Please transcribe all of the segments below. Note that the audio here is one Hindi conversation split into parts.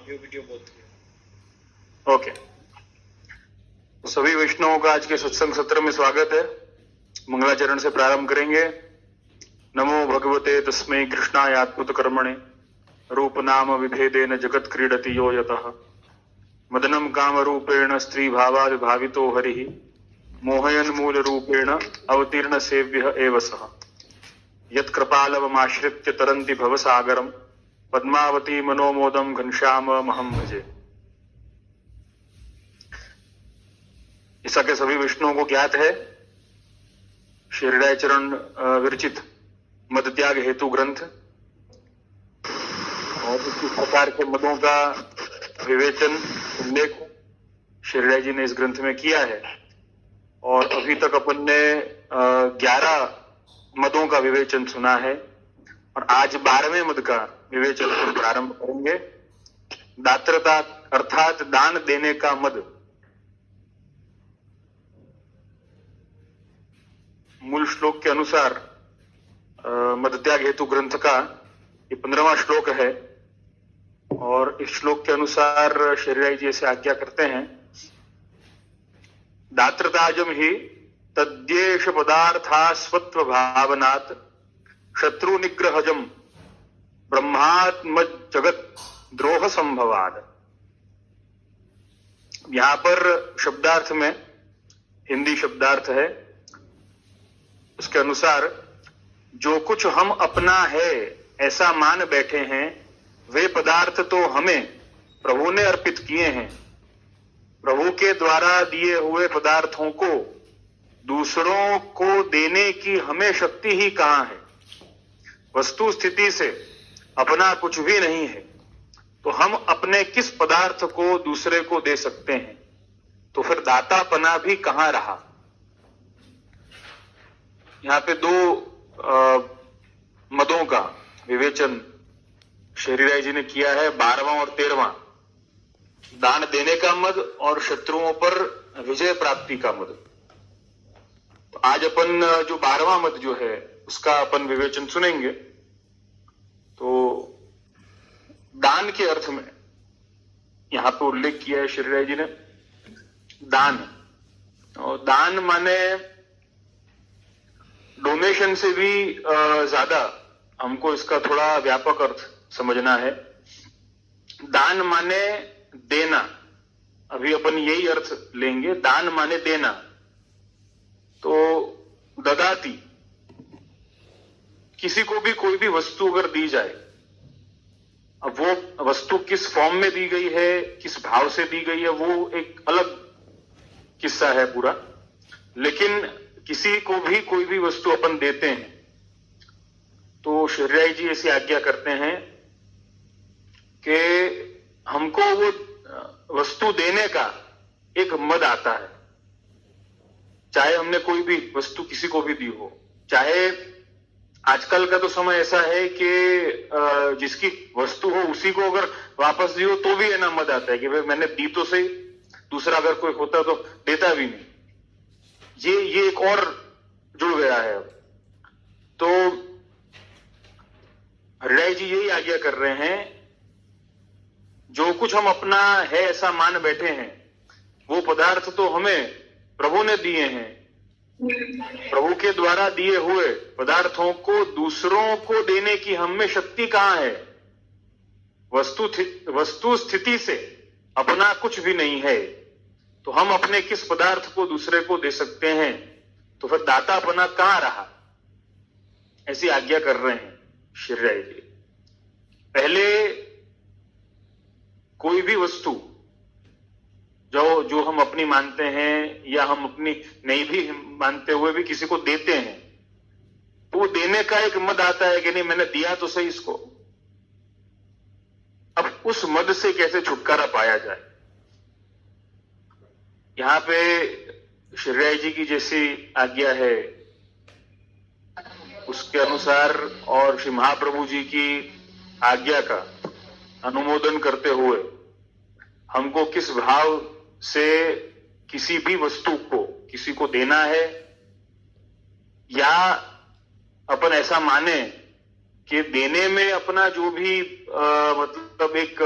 Audio video both. ओके, सभी वैष्णवों का आज के सत्संग सत्र में स्वागत है। मंगलाचरण से प्रारंभ करेंगे। नमो भगवते तस्मै कृष्णाय आत्मत कर्मणे रूप नाम विभेदेन जगत क्रीडति यो यतः मदनम काम रूपेण स्त्री भावाद भावितो हरिः मोहयन मूल रूपेण अवतीर्ण सेव्य एव सः यत्कृपालवमाश्रित्य तरन्ति भवसागरम पद्मावती मनोमोदम घनश्याममहं भजे। ऐसा के सभी विष्णुओं को ज्ञात है, शिरडायचरण विरचित मद त्याग हेतु ग्रंथ और इस प्रकार के मदों का विवेचन उल्लेख शिरडाई जी ने इस ग्रंथ में किया है। और अभी तक अपन ने 11 मदों का विवेचन सुना है और आज 12वें मद का विवेचन हम प्रारंभ करेंगे। दात्रता अर्थात दान देने का मद। मूल श्लोक के अनुसार मद त्याग हेतु ग्रंथ का ये 15वां श्लोक है और इस श्लोक के अनुसार शरीराई जी ऐसे आज्ञा करते हैं, दात्रताजम ही तद्देश पदार्था स्वत्व भावनात् शत्रु निग्रहजम ब्रह्मात्म जगत द्रोह संभवाद। यहां पर शब्दार्थ में हिंदी शब्दार्थ है, उसके अनुसार जो कुछ हम अपना है ऐसा मान बैठे हैं वे पदार्थ तो हमें प्रभु ने अर्पित किए हैं। प्रभु के द्वारा दिए हुए पदार्थों को दूसरों को देने की हमें शक्ति ही कहां है। वस्तु स्थिति से अपना कुछ भी नहीं है तो हम अपने किस पदार्थ को दूसरे को दे सकते हैं, तो फिर दातापना भी कहां रहा। यहां पे 2 मदों का विवेचन शरीराई जी ने किया है, 12वां और 13वां। दान देने का मद और शत्रुओं पर विजय प्राप्ति का मद। तो आज अपन जो 12वां मद जो है उसका अपन विवेचन सुनेंगे। तो दान के अर्थ में यहां पे उल्लेख किया है शरीराई जी ने दान। और दान माने डोनेशन से भी ज्यादा हमको इसका थोड़ा व्यापक अर्थ समझना है। दान माने देना, अभी अपन यही अर्थ लेंगे। दान माने देना, तो ददाती, किसी को भी कोई भी वस्तु अगर दी जाए, अब वो वस्तु किस फॉर्म में दी गई है, किस भाव से दी गई है, वो एक अलग किस्सा है पूरा। लेकिन किसी को भी कोई भी वस्तु अपन देते हैं तो शरीराई जी ऐसी आज्ञा करते हैं कि हमको वो वस्तु देने का एक मद आता है। चाहे हमने कोई भी वस्तु किसी को भी दी हो, चाहे आजकल का तो समय ऐसा है कि जिसकी वस्तु हो उसी को अगर वापस दी हो तो भी है ना मद आता है कि भाई मैंने दी तो सही, दूसरा अगर कोई होता तो देता भी नहीं। ये एक और जुड़ गया है। तो हरिराय जी यही आज्ञा कर रहे हैं, जो कुछ हम अपना है ऐसा मान बैठे हैं वो पदार्थ तो हमें प्रभु ने दिए हैं। प्रभु के द्वारा दिए हुए पदार्थों को दूसरों को देने की हम में शक्ति कहां है। वस्तु स्थिति से अपना कुछ भी नहीं है तो हम अपने किस पदार्थ को दूसरे को दे सकते हैं, तो फिर दातापना कहां रहा। ऐसी आज्ञा कर रहे हैं शरीराई जी। पहले कोई भी वस्तु जो हम अपनी मानते हैं या हम अपनी नहीं भी मानते हुए भी किसी को देते हैं, तो वो देने का एक मद आता है कि नहीं मैंने दिया तो सही इसको। अब उस मद से कैसे छुटकारा पाया जाए। यहां पे शरीराई जी की जैसी आज्ञा है उसके अनुसार और श्री महाप्रभु जी की आज्ञा का अनुमोदन करते हुए हमको किस भाव से किसी भी वस्तु को किसी को देना है, या अपन ऐसा माने कि देने में अपना जो भी मतलब एक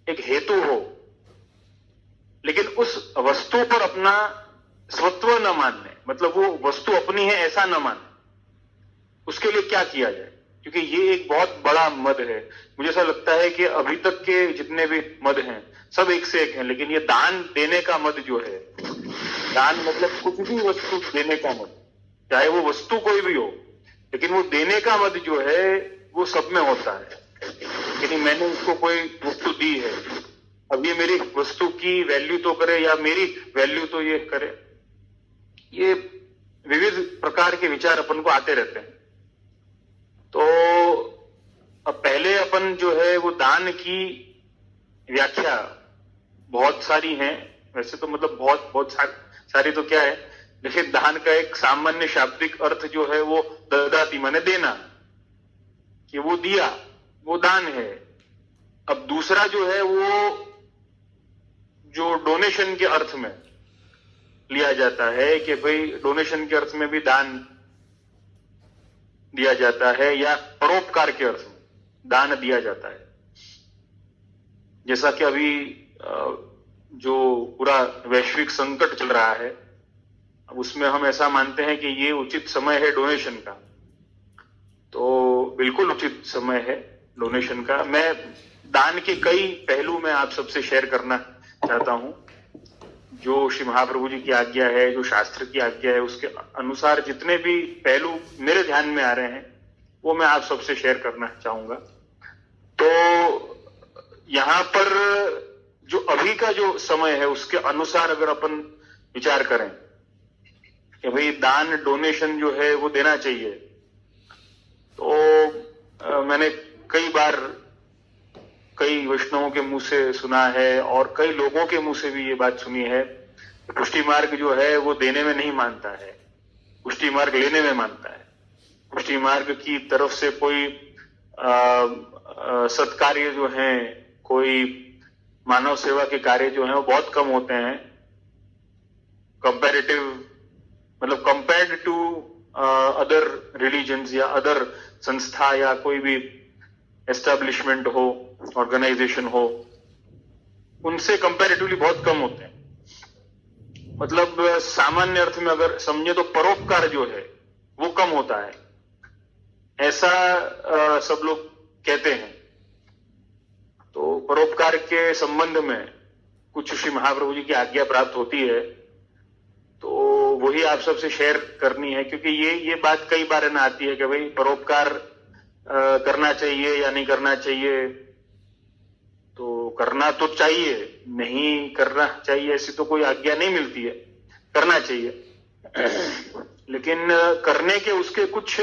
एक हेतु हो, लेकिन उस वस्तु पर अपना स्वत्व न मानने, मतलब वो वस्तु अपनी है ऐसा न मानने, उसके लिए क्या किया जाए? क्योंकि ये एक बहुत बड़ा मद है। मुझे ऐसा लगता है कि अभी तक के जितने भी मद हैं सब एक से एक हैं, लेकिन ये दान देने का मद जो है, दान मतलब कुछ भी वस्तु देने का मद, चाहे वो वस्तु कोई भी हो, लेकिन वो देने का मद जो है वो सब में होता है। यानी मैंने उसको कोई वस्तु दी है, अब ये मेरी वस्तु की वैल्यू तो करे या मेरी वैल्यू तो ये करे, ये विविध प्रकार के विचार अपन को आते रहते हैं। तो अब पहले अपन जो है वो दान की व्याख्या बहुत सारी हैं, वैसे तो मतलब बहुत सारी तो क्या है, लेकिन दान का एक सामान्य शाब्दिक अर्थ जो है वो ददाती माने देना, कि वो दिया, वो दान है। अब दूसरा जो है वो जो डोनेशन के अर्थ में लिया जाता है कि भाई डोनेशन के अर्थ में भी दान दिया जाता है या परोपकार के अर्थ में दान दिया जाता है। जैसा कि अभी जो पूरा वैश्विक संकट चल रहा है, अब उसमें हम ऐसा मानते हैं कि ये उचित समय है डोनेशन का, तो बिल्कुल उचित समय है डोनेशन का। मैं दान के कई पहलू में आप सबसे शेयर करना चाहता हूं, जो श्री महाप्रभु जी की आज्ञा है, जो शास्त्र की आज्ञा है, उसके अनुसार जितने भी पहलू मेरे ध्यान में आ रहे हैं वो मैं आप सबसे शेयर करना चाहूंगा। तो यहां पर जो अभी का जो समय है उसके अनुसार अगर अपन विचार करें कि भाई दान डोनेशन जो है वो देना चाहिए, तो मैंने कई बार कई वैष्णवों के मुंह से सुना है और कई लोगों के मुंह से भी ये बात सुनी है, पुष्टि मार्ग जो है वो देने में नहीं मानता है, पुष्टि मार्ग लेने में मानता है। पुष्टि मार्ग की तरफ से कोई सत्कार्य जो है, कोई मानव सेवा के कार्य जो है वो बहुत कम होते हैं, कंपैरेटिव, मतलब कंपेयर्ड टू अदर रिलीजन्स या अदर संस्था या कोई भी एस्टेब्लिशमेंट हो, ऑर्गेनाइजेशन हो, उनसे कंपैरेटिवली बहुत कम होते हैं। मतलब सामान्य अर्थ में अगर समझे तो परोपकार जो है वो कम होता है, ऐसा सब लोग कहते हैं। तो परोपकार के संबंध में कुछ श्री महाप्रभु जी की आज्ञा प्राप्त होती है, तो वही आप सबसे शेयर करनी है, क्योंकि ये बात कई बार ना आती है कि भाई परोपकार करना चाहिए या नहीं करना चाहिए। तो करना तो चाहिए, नहीं करना चाहिए ऐसी तो कोई आज्ञा नहीं मिलती है, करना चाहिए। लेकिन करने के उसके कुछ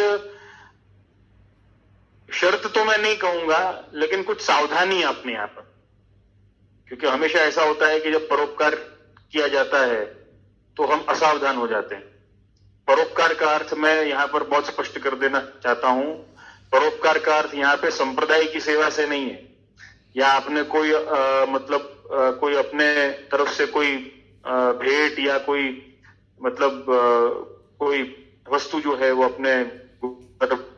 शर्त तो मैं नहीं कहूंगा, लेकिन कुछ सावधानी अपने आप, क्योंकि हमेशा ऐसा होता है कि जब परोपकार किया जाता है तो हम असावधान हो जाते हैं। परोपकार का अर्थ मैं यहां पर बहुत स्पष्ट कर देना चाहता हूं, परोपकार का अर्थ यहां पे संप्रदाय की सेवा से नहीं है, या आपने कोई कोई अपने तरफ से कोई भेंट या कोई मतलब कोई वस्तु जो है वो अपने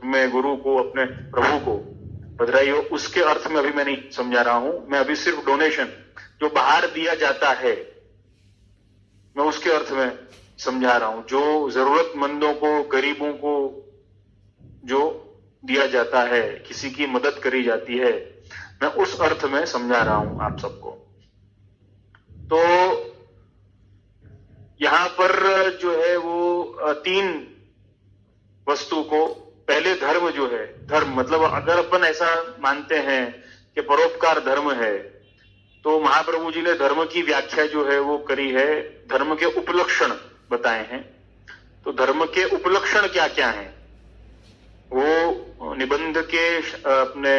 में गुरु को, अपने प्रभु को बधाई हो, उसके अर्थ में अभी मैं नहीं समझा रहा हूं। मैं अभी सिर्फ डोनेशन जो बाहर दिया जाता है मैं उसके अर्थ में समझा रहा हूं, जो जरूरतमंदों को, गरीबों को जो दिया जाता है, किसी की मदद करी जाती है, मैं उस अर्थ में समझा रहा हूं आप सबको। तो यहां पर जो है वो तीन वस्तु को, पहले धर्म जो है, धर्म मतलब अगर अपन ऐसा मानते हैं कि परोपकार धर्म है, तो महाप्रभु जी ने धर्म की व्याख्या जो है वो करी है, धर्म के उपलक्षण बताए हैं। तो धर्म के उपलक्षण क्या क्या हैं वो निबंध के अपने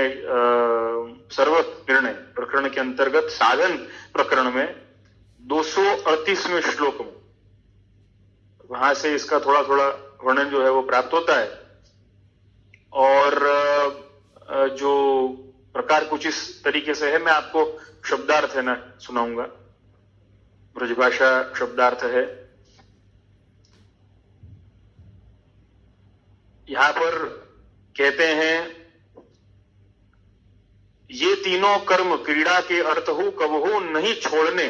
सर्व निर्णय प्रकरण के अंतर्गत साधन प्रकरण में 238वें श्लोक में, वहां से इसका थोड़ा थोड़ा वर्णन जो है वो प्राप्त होता है। और जो प्रकार कुछ इस तरीके से है, मैं आपको शब्दार्थ है ना सुनाऊंगा, ब्रजभाषा शब्दार्थ है। यहां पर कहते हैं ये तीनों कर्म क्रीड़ा के अर्थ हो कबहू नहीं छोड़ने,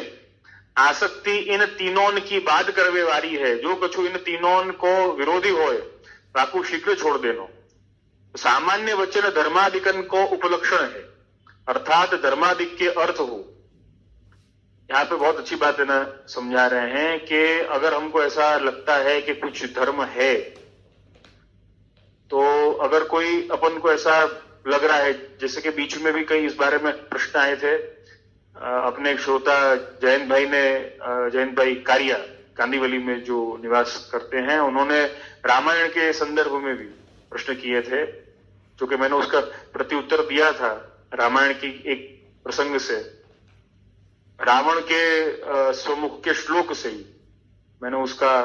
आसक्ति इन तीनों की बात करवे वारी है, जो कछु इन तीनों को विरोधी होए ताकू शीघ्र छोड़ देनो। सामान्य वचन धर्मादिकन को उपलक्षण है, अर्थात धर्मादिक के अर्थ हो। यहाँ पे बहुत अच्छी बात है ना समझा रहे हैं कि अगर हमको ऐसा लगता है कि कुछ धर्म है, तो अगर कोई अपन को ऐसा लग रहा है, जैसे कि बीच में भी कई इस बारे में प्रश्न आए थे, अपने एक श्रोता जयंत भाई कारिया कांदीवली में जो निवास करते हैं, उन्होंने रामायण के संदर्भ में भी प्रश्न किए थे, जो कि मैंने उसका प्रति उत्तर दिया था। रामायण की एक प्रसंग से, रावण के स्वमुख के श्लोक से ही मैंने उसका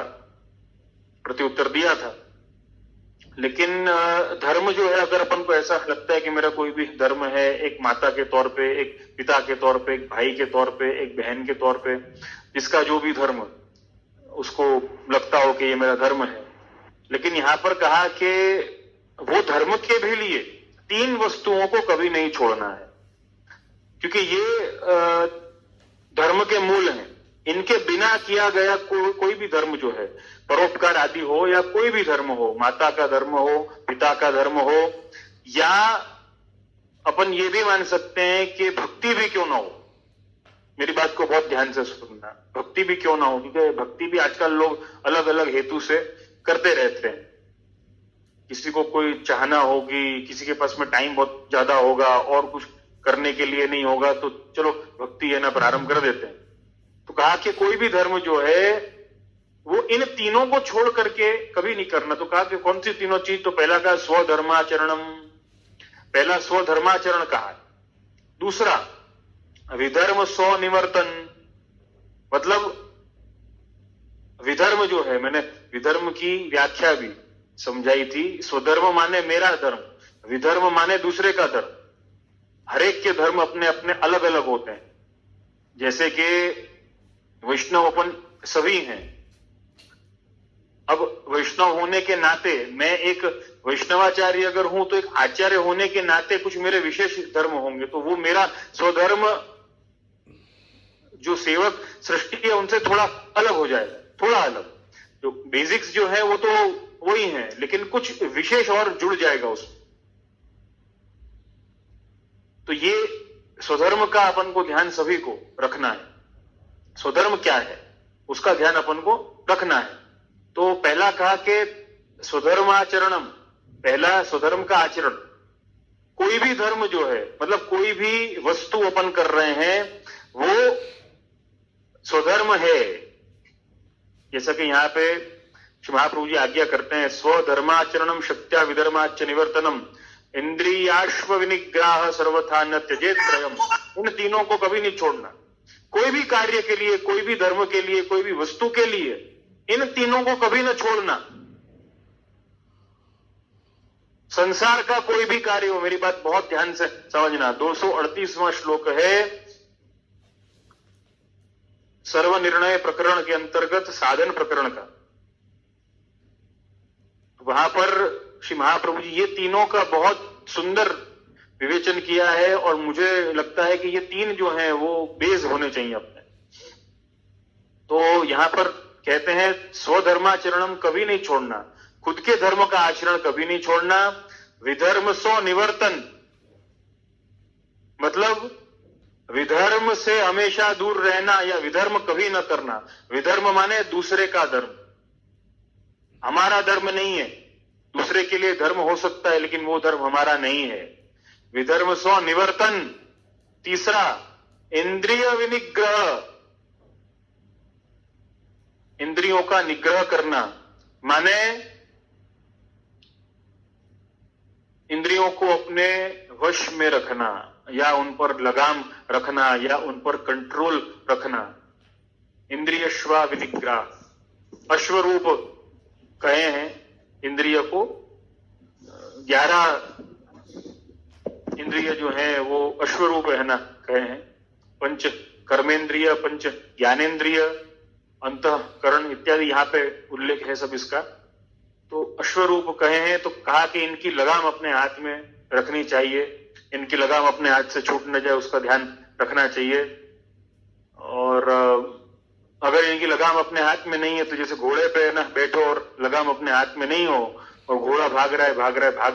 प्रति उत्तर दिया था। लेकिन धर्म जो है, अगर अपन को ऐसा लगता है कि मेरा कोई भी धर्म है, एक माता के तौर पे, एक पिता के तौर पे, एक भाई के तौर पे, एक बहन के तौर पे, जिसका जो भी धर्म उसको लगता हो कि ये मेरा धर्म है, लेकिन यहां पर कहा कि वो धर्म के भी लिए तीन वस्तुओं को कभी नहीं छोड़ना है, क्योंकि ये धर्म के मूल हैं। इनके बिना किया गया कोई भी धर्म जो है, परोपकार आदि हो या कोई भी धर्म हो, माता का धर्म हो, पिता का धर्म हो, या अपन ये भी मान सकते हैं कि भक्ति भी क्यों ना हो। मेरी बात को बहुत ध्यान से सुनना, भक्ति भी क्यों ना हो, क्योंकि भक्ति भी आजकल लोग अलग अलग हेतु से करते रहते हैं। किसी को कोई चाहना होगी, किसी के पास में टाइम बहुत ज्यादा होगा और कुछ करने के लिए नहीं होगा, तो चलो भक्ति है ना प्रारंभ कर देते हैं। तो कहा कि कोई भी धर्म जो है वो इन तीनों को छोड़ करके कभी नहीं करना। तो कहा कि कौन सी तीनों चीज? तो पहला कहा स्वधर्माचरणम, पहला स्वधर्माचरण कहा। दूसरा विधर्म स्वनिवर्तन, मतलब विधर्म जो है, मैंने विधर्म की व्याख्या भी समझाई थी। स्वधर्म माने मेरा धर्म, विधर्म माने दूसरे का धर्म। हरेक के धर्म अपने अपने अलग अलग होते हैं। जैसे कि वैष्णव अपन सभी हैं, अब वैष्णव होने के नाते मैं एक वैष्णवाचार्य अगर हूं, तो एक आचार्य होने के नाते कुछ मेरे विशेष धर्म होंगे, तो वो मेरा स्वधर्म जो सेवक सृष्टि है उनसे थोड़ा अलग हो जाएगा, थोड़ा अलग। जो बेसिक्स जो है वो तो वही है, लेकिन कुछ विशेष और जुड़ जाएगा उसमें। तो ये स्वधर्म का अपन को ध्यान सभी को रखना है। स्वधर्म क्या है उसका ध्यान अपन को रखना है। तो पहला कहा कि स्वधर्माचरणम, पहला स्वधर्म का आचरण। कोई भी धर्म जो है, मतलब कोई भी वस्तु अपन कर रहे हैं, वो स्वधर्म है। जैसा कि यहां पे श्री महाप्रभु जी आज्ञा करते हैं, स्वधर्माचरणम शक्त्या विधर्माच निवर्तनम इंद्रियाश्व विनिग्रह सर्वथा न त्यजेत त्रयम। इन तीनों को कभी नहीं छोड़ना। कोई भी कार्य के लिए, कोई भी धर्म के लिए, कोई भी वस्तु के लिए इन तीनों को कभी न छोड़ना। संसार का कोई भी कार्य हो, मेरी बात बहुत ध्यान से समझना, 238वां श्लोक है सर्वनिर्णय प्रकरण के अंतर्गत साधन प्रकरण का। वहां पर श्री महाप्रभु जी ये तीनों का बहुत सुंदर विवेचन किया है, और मुझे लगता है कि ये तीन जो हैं वो बेस होने चाहिए अपने। तो यहां पर कहते हैं स्वधर्माचरणम कभी नहीं छोड़ना, खुद के धर्म का आचरण कभी नहीं छोड़ना। विधर्म स्व निवर्तन, मतलब विधर्म से हमेशा दूर रहना या विधर्म कभी न करना। विधर्म माने दूसरे का धर्म, हमारा धर्म नहीं है। दूसरे के लिए धर्म हो सकता है, लेकिन वो धर्म हमारा नहीं है। विधर्म स्व निवर्तन। तीसरा इंद्रिय विनिग्रह, इंद्रियों का निग्रह करना, माने इंद्रियों को अपने वश में रखना, या उन पर लगाम रखना, या उन पर कंट्रोल रखना। इंद्रियश्वा विनिग्रह, अश्वरूप कहे हैं इंद्रिय को। 11 इंद्रिय जो है वो अश्वरूप है ना, कहे हैं। पंच कर्मेंद्रिय, पंच ज्ञानेन्द्रिय, अंतःकरण इत्यादि यहां पे उल्लेख है सब इसका। तो अश्वरूप कहे हैं, तो कहा कि इनकी लगाम अपने हाथ में रखनी चाहिए। इनकी लगाम अपने हाथ से छूट न जाए उसका ध्यान रखना चाहिए। और अगर इनकी लगाम अपने हाथ में नहीं है तो जैसे घोड़े पे ना बैठो और लगाम अपने हाथ में नहीं हो और घोड़ा भाग रहा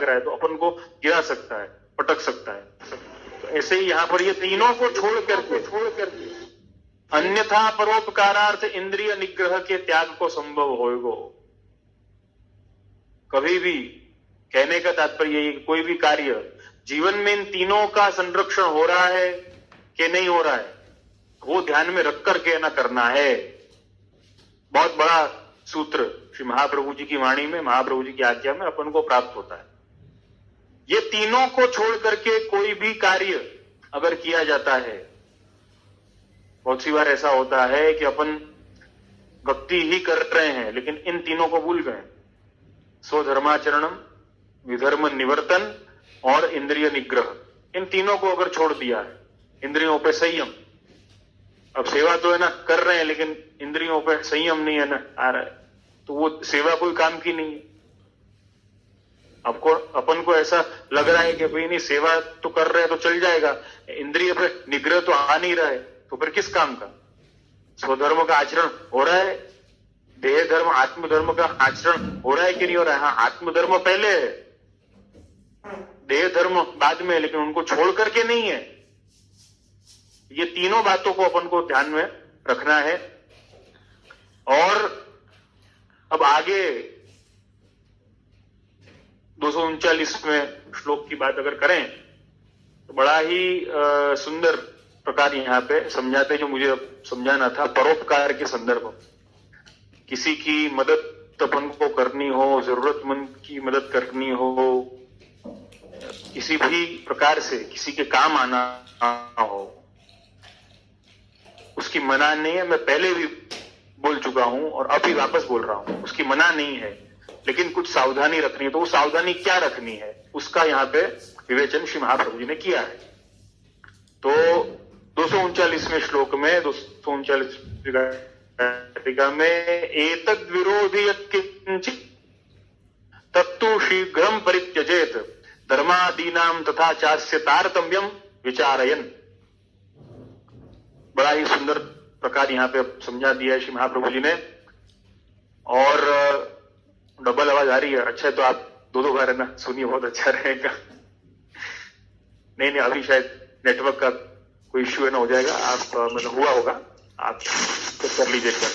है तो अपन को गिरा सकता है, पटक सकता है। तो ऐसे ही यहाँ पर ये तीनों को छोड़ करके अन्यथा परोपकारार्थ इंद्रिय निग्रह के त्याग को संभव होएगो। कभी भी कहने का तात्पर्य यही, कोई भी कार्य जीवन में इन तीनों का संरक्षण हो रहा है कि नहीं हो रहा है, वो ध्यान में रख करके ना करना है। बहुत बड़ा सूत्र श्री महाप्रभु जी की वाणी में, महाप्रभु जी की आज्ञा में अपन को प्राप्त होता है। ये तीनों को छोड़ करके कोई भी कार्य अगर किया जाता है, बहुत सी बार ऐसा होता है कि अपन भक्ति ही कर रहे हैं लेकिन इन तीनों को भूल गए, स्वधर्माचरणम, विधर्म निवर्तन और इंद्रिय निग्रह। इन तीनों को अगर छोड़ दिया है, इंद्रियों पे संयम, अब सेवा तो है ना कर रहे हैं लेकिन इंद्रियों पे संयम नहीं है ना आ रहा है, तो वो सेवा कोई काम की नहीं है। आपको अपन को ऐसा लग रहा है कि भाई नहीं सेवा तो कर रहे हैं तो चल जाएगा, इंद्रिय पे निग्रह तो आ नहीं रहा है, तो फिर किस काम का? स्वधर्म का आचरण हो रहा है, देह धर्म आत्मधर्म का आचरण हो रहा है कि नहीं हो रहा है? हाँ, आत्मधर्म पहले है, देह धर्म बाद में, लेकिन उनको छोड़ करके नहीं है। ये तीनों बातों को अपन को ध्यान में रखना है। और अब आगे 239वें श्लोक की बात अगर करें तो बड़ा ही सुंदर प्रकार यहां पे समझाते, जो मुझे समझाना था, परोपकार के संदर्भ। किसी की मदद अपन को करनी हो, जरूरतमंद की मदद करनी हो, किसी भी प्रकार से किसी के काम आना हो, उसकी मना नहीं है। मैं पहले भी बोल चुका हूं और अभी वापस बोल रहा हूं, उसकी मना नहीं है, लेकिन कुछ सावधानी रखनी है। तो वो सावधानी क्या रखनी है उसका यहाँ पे विवेचन श्री महाप्रभु जी ने किया है। तो 239वें श्लोक में, 239 में, एतद् विरोधी यत्किंचित् तत्तु शीघ्रं परित्यजेत धर्मादीनां तथा चास्य तारतम्यम विचारयन्। बड़ा ही सुंदर प्रकार यहाँ पे समझा दिया है श्री महाप्रभु जी ने। और डबल आवाज आ रही है, अच्छा है तो आप दो बार है ना सुनिए, बहुत अच्छा रहेगा। नहीं, अभी शायद नेटवर्क का कोई इश्यू है ना, हो जाएगा। आप मतलब हुआ होगा, आप तो कर लीजिएगा।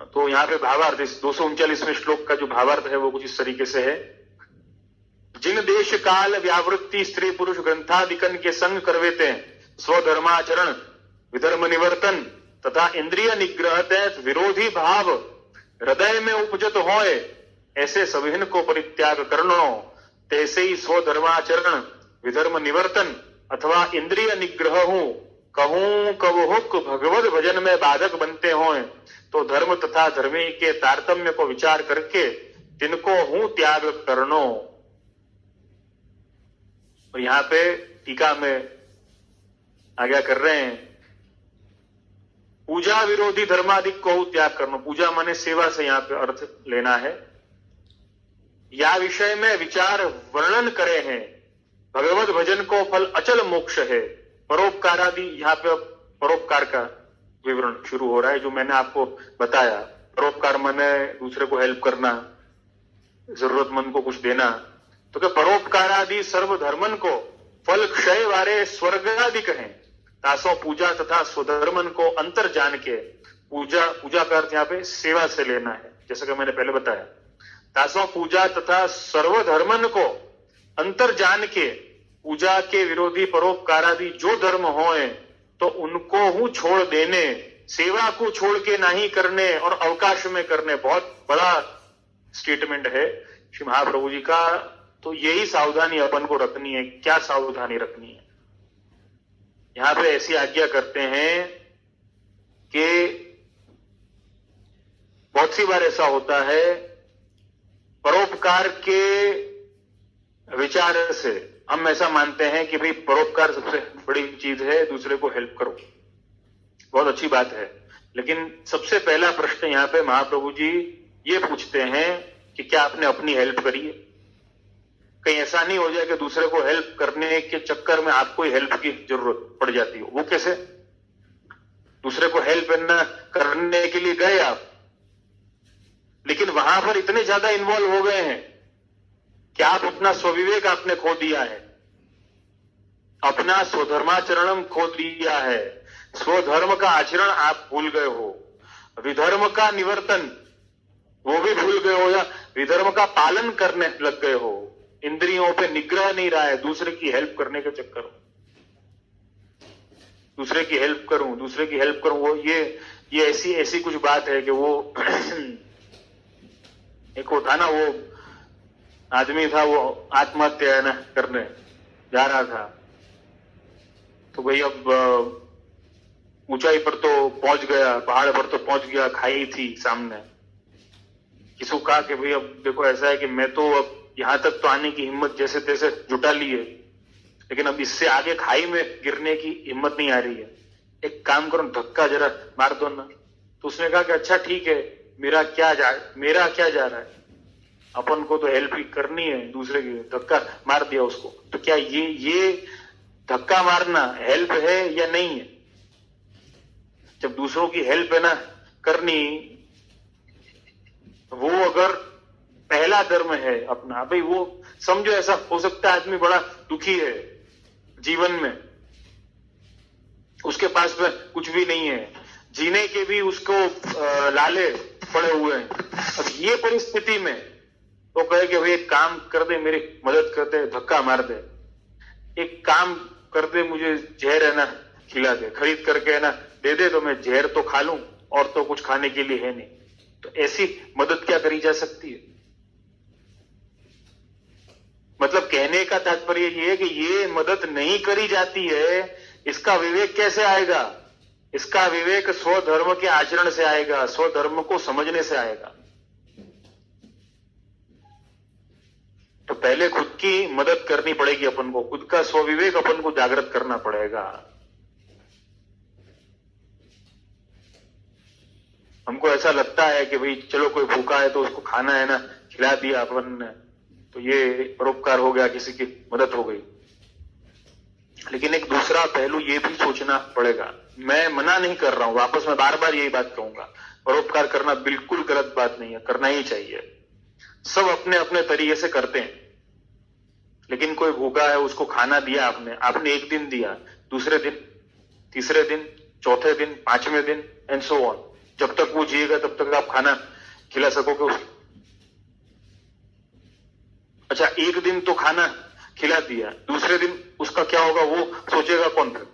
तो यहाँ पे भावार्थ, इस 239वें श्लोक का जो भावार्थ है वो कुछ इस तरीके से है। जिन देश काल व्यावृत्ति स्त्री पुरुष ग्रंथादिकन के संग करवेते हैं, स्वधर्माचरण, विधर्म निवर्तन तथा इंद्रिय निग्रह तैत विरोधी भाव हृदय में उपजत होए, ऐसे सभिन को परित्याग करनो, तैसे ही स्वधर्माचरण, विधर्म निवर्तन अथवा इंद्रिय निग्रह हूं कहूं कवहुक भगवत भजन में बाधक बनते हों, तो धर्म तथा धर्मी के तारतम्य को विचार करके तिनको हूं त्याग करनो। और यहां पे टीका में आज्ञा कर रहे हैं, पूजा विरोधी धर्मादिक को त्याग करना। पूजा माने सेवा से यहां पे अर्थ लेना है। या विषय में विचार वर्णन करे हैं, भगवत भजन को फल अचल मोक्ष है। परोपकारादि, यहां पे परोपकार का विवरण शुरू हो रहा है, जो मैंने आपको बताया। परोपकार माने दूसरे को हेल्प करना, जरूरतमंद को कुछ देना। तो क्या परोपकारादि सर्वधर्मन को फल क्षय वारे स्वर्गादिक हैं, तासों पूजा तथा स्वधर्मन को अंतर जान के, पूजा का अर्थ यहाँ पे सेवा से लेना है, जैसा कि मैंने पहले बताया। तासों पूजा तथा सर्वधर्मन को अंतर जान के, पूजा के विरोधी परोपकारादि जो धर्म होए तो उनको हूं छोड़ देने, सेवा को छोड़ के नहीं करने और अवकाश में करने। बहुत बड़ा स्टेटमेंट है श्री महाप्रभु जी का। तो यही सावधानी अपन को रखनी है। क्या सावधानी रखनी है? यहां पे ऐसी आज्ञा करते हैं कि बहुत सी बार ऐसा होता है, परोपकार के विचार से हम ऐसा मानते हैं कि भाई परोपकार सबसे बड़ी चीज है, दूसरे को हेल्प करो, बहुत अच्छी बात है। लेकिन सबसे पहला प्रश्न यहां पे महाप्रभु जी ये पूछते हैं कि क्या आपने अपनी हेल्प करी है? कहीं ऐसा नहीं हो जाए कि दूसरे को हेल्प करने के चक्कर में आपको ही हेल्प की जरूरत पड़ जाती हो। वो कैसे? दूसरे को हेल्प करने के लिए गए आप, लेकिन वहां पर इतने ज्यादा इन्वॉल्व हो गए हैं कि आप अपना स्वविवेक आपने खो दिया है, अपना स्वधर्माचरणम खो दिया है, स्वधर्म का आचरण आप भूल गए हो, विधर्म का निवर्तन वो भी भूल गए हो, या विधर्म का पालन करने लग गए हो। इंद्रियों पे निग्रह नहीं रहा है, दूसरे की हेल्प करने के चक्कर में, दूसरे की हेल्प करूं, दूसरे की हेल्प करूं, वो ये ऐसी कुछ बात है कि वो एक वो था ना, वो आदमी था, वो आत्महत्या ना करने जा रहा था, तो भाई अब ऊंचाई पर तो पहुंच गया, पहाड़ पर तो पहुंच गया, खाई थी सामने। किसी को कहा कि भाई अब देखो ऐसा है कि मैं तो अब यहां तक तो आने की हिम्मत जैसे तैसे जुटा ली है, लेकिन अब इससे आगे खाई में गिरने की हिम्मत नहीं आ रही है, एक काम करो धक्का जरा मार दो ना। तो उसने कहा कि अच्छा ठीक है, मेरा क्या जा रहा है, अपन को तो हेल्प ही करनी है दूसरे की, धक्का मार दिया उसको। तो क्या ये धक्का मारना हेल्प है या नहीं है? जब दूसरों की हेल्प है ना करनी, वो अगर पहला धर्म है अपना, भाई वो समझो ऐसा हो सकता है आदमी बड़ा दुखी है जीवन में, उसके पास में कुछ भी नहीं है, जीने के भी उसको लाले पड़े हुए हैं। अब ये परिस्थिति में वो कहे कि भाई एक काम कर दे, मेरी मदद कर दे, धक्का मार दे, एक काम कर दे, मुझे जहर है ना खिला दे, खरीद करके है ना दे दे, तो मैं जहर तो खा लूं, और तो कुछ खाने के लिए है नहीं। तो ऐसी मदद क्या करी जा सकती है? मतलब कहने का तात्पर्य ये है कि ये मदद नहीं करी जाती है, इसका विवेक कैसे आएगा? इसका विवेक स्वधर्म के आचरण से आएगा, स्वधर्म को समझने से आएगा। तो पहले खुद की मदद करनी पड़ेगी अपन को, खुद का स्वविवेक अपन को जागृत करना पड़ेगा। हमको ऐसा लगता है कि भाई चलो कोई भूखा है तो उसको खाना है ना खिला दिया अपन ने, तो ये परोपकार हो गया, किसी की मदद हो गई। लेकिन एक दूसरा पहलू ये भी सोचना पड़ेगा, मैं मना नहीं कर रहा हूं, वापस मैं बार बार यही बात कहूंगा, परोपकार करना बिल्कुल गलत बात नहीं है, करना ही चाहिए, सब अपने अपने तरीके से करते हैं। लेकिन कोई भूखा है, उसको खाना दिया आपने एक दिन दिया, दूसरे दिन, तीसरे दिन, चौथे दिन, पांचवें दिन एंड सो ऑन, जब तक वो जिएगा तब तक आप खाना खिला सकोगे उसको। अच्छा एक दिन तो खाना खिला दिया, दूसरे दिन उसका क्या होगा वो सोचेगा कौन फिर?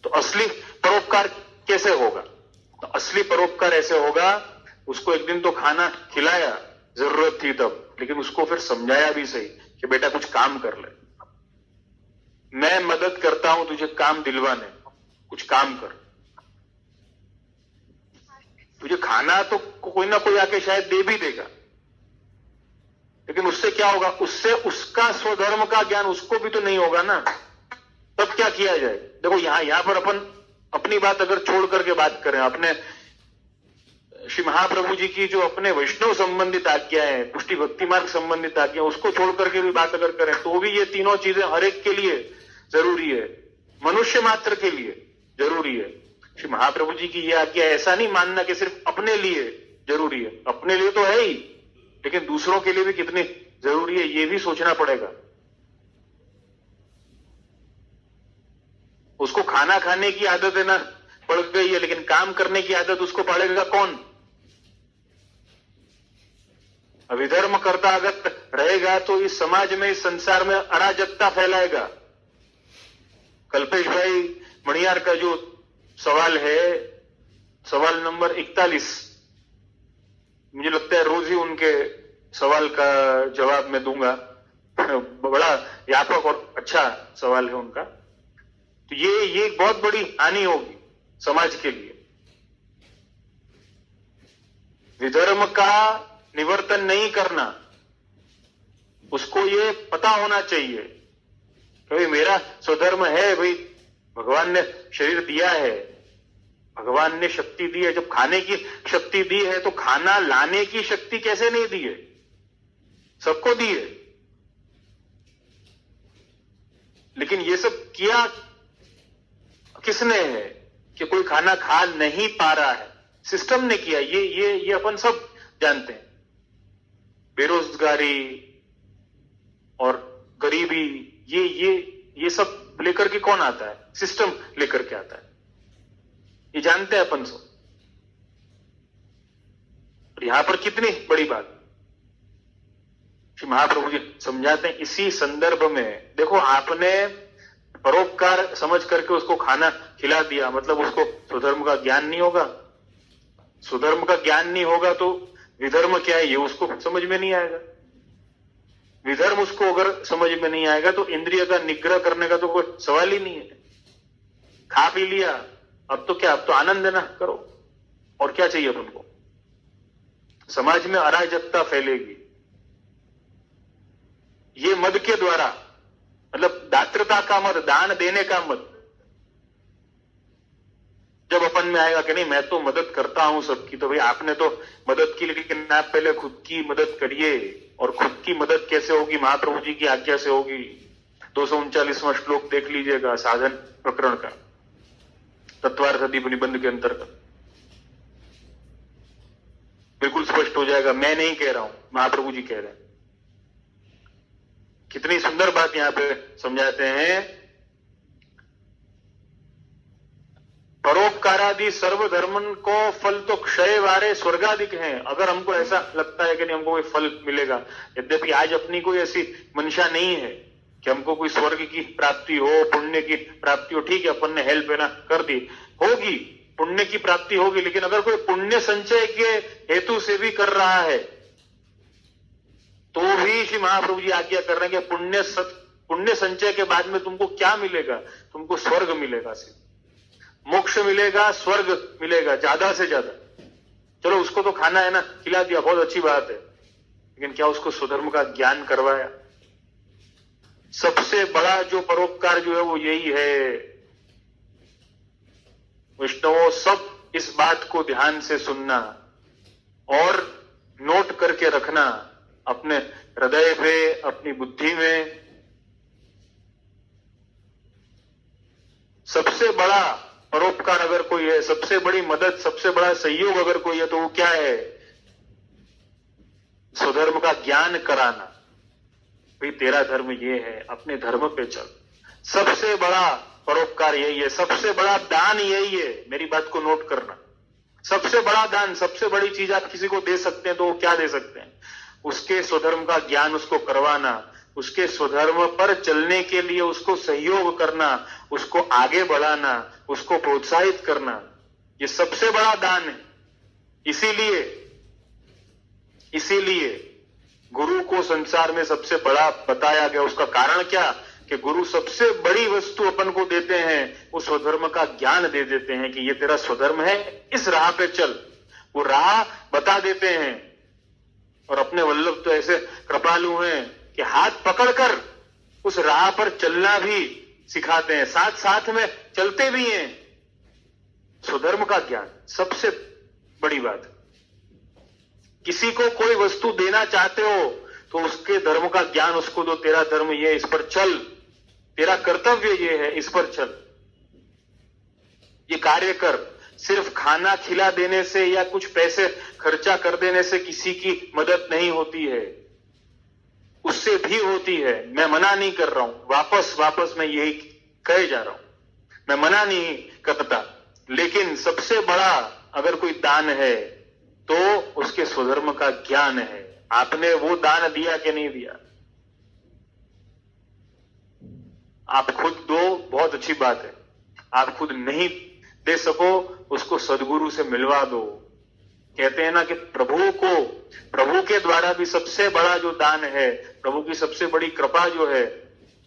तो असली परोपकार कैसे होगा? तो असली परोपकार ऐसे होगा, उसको एक दिन तो खाना खिलाया, जरूरत थी तब, लेकिन उसको फिर समझाया भी सही कि बेटा कुछ काम कर ले, मैं मदद करता हूं तुझे काम दिलवाने, कुछ काम कर, तुझे खाना तो कोई ना कोई आके शायद दे भी देगा, लेकिन उससे क्या होगा? उससे उसका स्वधर्म का ज्ञान उसको भी तो नहीं होगा ना। तब क्या किया जाए? देखो यहां पर अपन अपनी बात अगर छोड़ करके बात करें, अपने श्री महाप्रभु जी की जो अपने वैष्णव संबंधित आज्ञा है, पुष्टि भक्ति मार्ग संबंधित आज्ञा, उसको छोड़ करके भी बात अगर करें तो भी ये तीनों चीजें हर एक के लिए जरूरी है, मनुष्य मात्र के लिए जरूरी है। श्री महाप्रभु जी की यह आज्ञा ऐसा नहीं मानना कि सिर्फ अपने लिए जरूरी है, अपने लिए तो है ही, लेकिन दूसरों के लिए भी कितनी जरूरी है ये भी सोचना पड़ेगा। उसको खाना खाने की आदत है ना पड़ गई है, लेकिन काम करने की आदत उसको पड़ेगा कौन? विधर्म करता अगर रहेगा तो इस समाज में, इस संसार में अराजकता फैलाएगा। कल्पेश भाई मणियार का जो सवाल है, सवाल नंबर 41, मुझे लगता है रोज ही उनके सवाल का जवाब मैं दूंगा, बड़ा व्यापक और अच्छा सवाल है उनका। तो ये एक बहुत बड़ी हानि होगी समाज के लिए। विधर्म का निवर्तन नहीं करना, उसको ये पता होना चाहिए कि भाई मेरा स्वधर्म है, भाई भगवान ने शरीर दिया है, भगवान ने शक्ति दी है, जब खाने की शक्ति दी है तो खाना लाने की शक्ति कैसे नहीं दी है? सबको दी है, लेकिन ये सब किया किसने है कि कोई खाना खा नहीं पा रहा है? सिस्टम ने किया। ये अपन सब जानते हैं। बेरोजगारी और गरीबी, ये सब लेकर के कौन आता है? सिस्टम लेकर के आता है। ये जानते हैं अपन सब। और यहां पर कितनी बड़ी बात श्री महाप्रभु जी समझाते हैं इसी संदर्भ में। देखो, आपने परोपकार समझ करके उसको खाना खिला दिया, मतलब उसको स्वधर्म का ज्ञान नहीं होगा। स्वधर्म का ज्ञान नहीं होगा तो विधर्म क्या है ये उसको समझ में नहीं आएगा। विधर्म उसको अगर समझ में नहीं आएगा तो इंद्रिय का निग्रह करने का तो कोई सवाल ही नहीं है। खा पी लिया, अब तो क्या, अब तो आनंद ना करो। और क्या चाहिए अपन को? समाज में अराजकता फैलेगी। ये मद के द्वारा, मतलब दात्रता का मत, दान देने का मत जब अपन में आएगा कि नहीं मैं तो मदद करता हूं सबकी, तो भाई आपने तो मदद की, लेकिन आप पहले खुद की मदद करिए। और खुद की मदद कैसे होगी? महाप्रभु जी की आज्ञा से होगी। 239वां श्लोक देख लीजिएगा साधन प्रकरण का, तत्वार्थदीप निबंध के अंतर्गत बिल्कुल स्पष्ट हो जाएगा। मैं नहीं कह रहा हूं, महाप्रभु जी कह रहे हैं। कितनी सुंदर बात यहां पे समझाते हैं। परोपकारादि सर्वधर्मन को फल तो क्षय वारे स्वर्गादिक हैं। अगर हमको ऐसा लगता है कि नहीं हमको कोई फल मिलेगा, यद्यपि आज अपनी कोई ऐसी मंशा नहीं है कि हमको कोई स्वर्ग की प्राप्ति हो, पुण्य की प्राप्ति हो, ठीक है अपन ने हेल्प है ना कर दी, होगी पुण्य की प्राप्ति होगी। लेकिन अगर कोई पुण्य संचय के हेतु से भी कर रहा है तो भी श्री महाप्रभु जी आज्ञा कर रहे हैं कि पुण्य संचय के बाद में तुमको क्या मिलेगा? तुमको स्वर्ग मिलेगा, सिर्फ मोक्ष मिलेगा, स्वर्ग मिलेगा ज्यादा से ज्यादा। चलो उसको तो खाना है ना, खिला दिया, बहुत अच्छी बात है, लेकिन क्या उसको स्वधर्म का ज्ञान करवाया? सबसे बड़ा जो परोपकार जो है वो यही है। वैष्णवों, सब इस बात को ध्यान से सुनना और नोट करके रखना अपने हृदय पे, अपनी बुद्धि में। सबसे बड़ा परोपकार अगर कोई है, सबसे बड़ी मदद, सबसे बड़ा सहयोग अगर कोई है तो वो क्या है? स्वधर्म का ज्ञान कराना। भाई तेरा धर्म ये है, अपने धर्म पे चल। सबसे बड़ा परोपकार यही है, सबसे बड़ा दान यही है। मेरी बात को नोट करना। सबसे बड़ा दान, सबसे बड़ी चीज आप किसी को दे सकते हैं तो वो क्या दे सकते हैं? उसके स्वधर्म का ज्ञान उसको करवाना, उसके स्वधर्म पर चलने के लिए उसको सहयोग करना, उसको आगे बढ़ाना, उसको प्रोत्साहित करना, ये सबसे बड़ा दान है। इसीलिए गुरु को संसार में सबसे बड़ा बताया गया। उसका कारण क्या? कि गुरु सबसे बड़ी वस्तु अपन को देते हैं, उस स्वधर्म का ज्ञान दे देते हैं कि ये तेरा स्वधर्म है, इस राह पे चल। वो राह बता देते हैं। और अपने वल्लभ तो ऐसे कृपालु हैं कि हाथ पकड़कर उस राह पर चलना भी सिखाते हैं, साथ साथ में चलते भी हैं। स्वधर्म का ज्ञान सबसे बड़ी बात। किसी को कोई वस्तु देना चाहते हो तो उसके धर्म का ज्ञान उसको दो। तेरा धर्म ये, इस पर चल, तेरा कर्तव्य ये है, इस पर चल, ये कार्य कर। सिर्फ खाना खिला देने से या कुछ पैसे खर्चा कर देने से किसी की मदद नहीं होती है, उससे भी होती है। मैं मना नहीं कर रहा हूं, वापस मैं यही कहे जा रहा हूं, मैं मना नहीं करता। लेकिन सबसे बड़ा अगर कोई दान है तो उसके स्वधर्म का ज्ञान है। आपने वो दान दिया कि नहीं दिया? आप खुद दो, बहुत अच्छी बात है। आप खुद नहीं दे सको, उसको सदगुरु से मिलवा दो। कहते हैं ना कि प्रभु के द्वारा भी सबसे बड़ा जो दान है, प्रभु की सबसे बड़ी कृपा जो है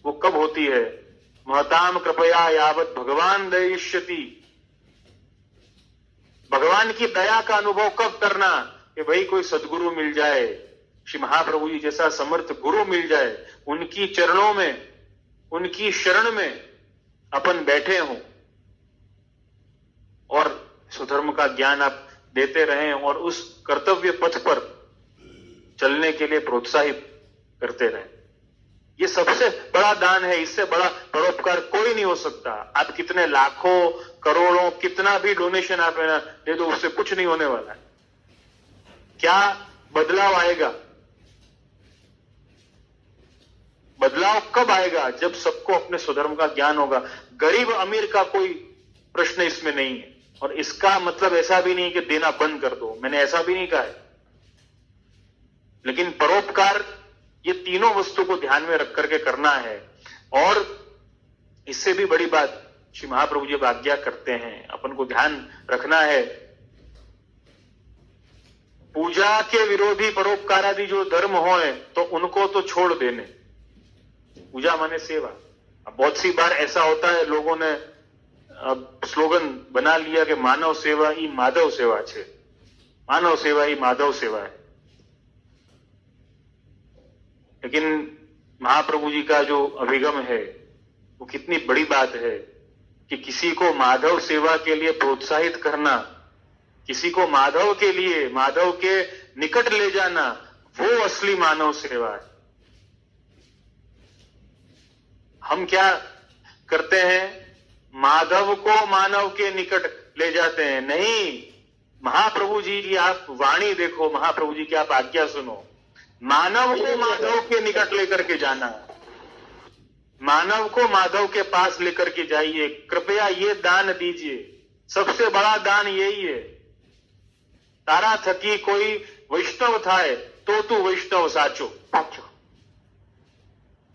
वो कब होती है? महताम कृपया यावत भगवान दयिष्यति। भगवान की दया का अनुभव कब करना? कि भाई कोई सदगुरु मिल जाए, श्री महाप्रभु जी जैसा समर्थ गुरु मिल जाए, उनकी चरणों में, उनकी शरण में अपन बैठे हों और स्वधर्म का ज्ञान आप देते रहें और उस कर्तव्य पथ पर चलने के लिए प्रोत्साहित करते रहे। ये सबसे बड़ा दान है, इससे बड़ा परोपकार कोई नहीं हो सकता। आप कितने लाखों करोड़ों कितना भी डोनेशन आप है ना दे दो, उससे कुछ नहीं होने वाला है। क्या बदलाव आएगा? बदलाव कब आएगा? जब सबको अपने स्वधर्म का ज्ञान होगा। गरीब अमीर का कोई प्रश्न इसमें नहीं है, और इसका मतलब ऐसा भी नहीं कि देना बंद कर दो, मैंने ऐसा भी नहीं कहा है। लेकिन परोपकार ये तीनों वस्तु को ध्यान में रख करके करना है। और इससे भी बड़ी बात श्री महाप्रभु जी आज्ञा करते हैं, अपन को ध्यान रखना है, पूजा के विरोधी परोपकार आदि जो धर्म हो तो उनको तो छोड़ देने। पूजा माने सेवा। अब बहुत सी बार ऐसा होता है, लोगों ने अब स्लोगन बना लिया कि मानव सेवा ही माधव सेवा है, मानव सेवा ही माधव सेवा है। लेकिन महाप्रभु जी का जो अभिगम है वो कितनी बड़ी बात है कि किसी को माधव सेवा के लिए प्रोत्साहित करना, किसी को माधव के लिए माधव के निकट ले जाना, वो असली मानव सेवा है। हम क्या करते हैं? माधव को मानव के निकट ले जाते हैं। नहीं, महाप्रभु जी की आप वाणी देखो, महाप्रभु जी की आप आज्ञा सुनो, मानव को माधव के निकट लेकर के जाना, मानव को माधव के पास लेकर के जाइए। कृपया ये दान दीजिए, सबसे बड़ा दान यही है। तारा थकी कोई वैष्णव थाए तो तू वैष्णव साचो।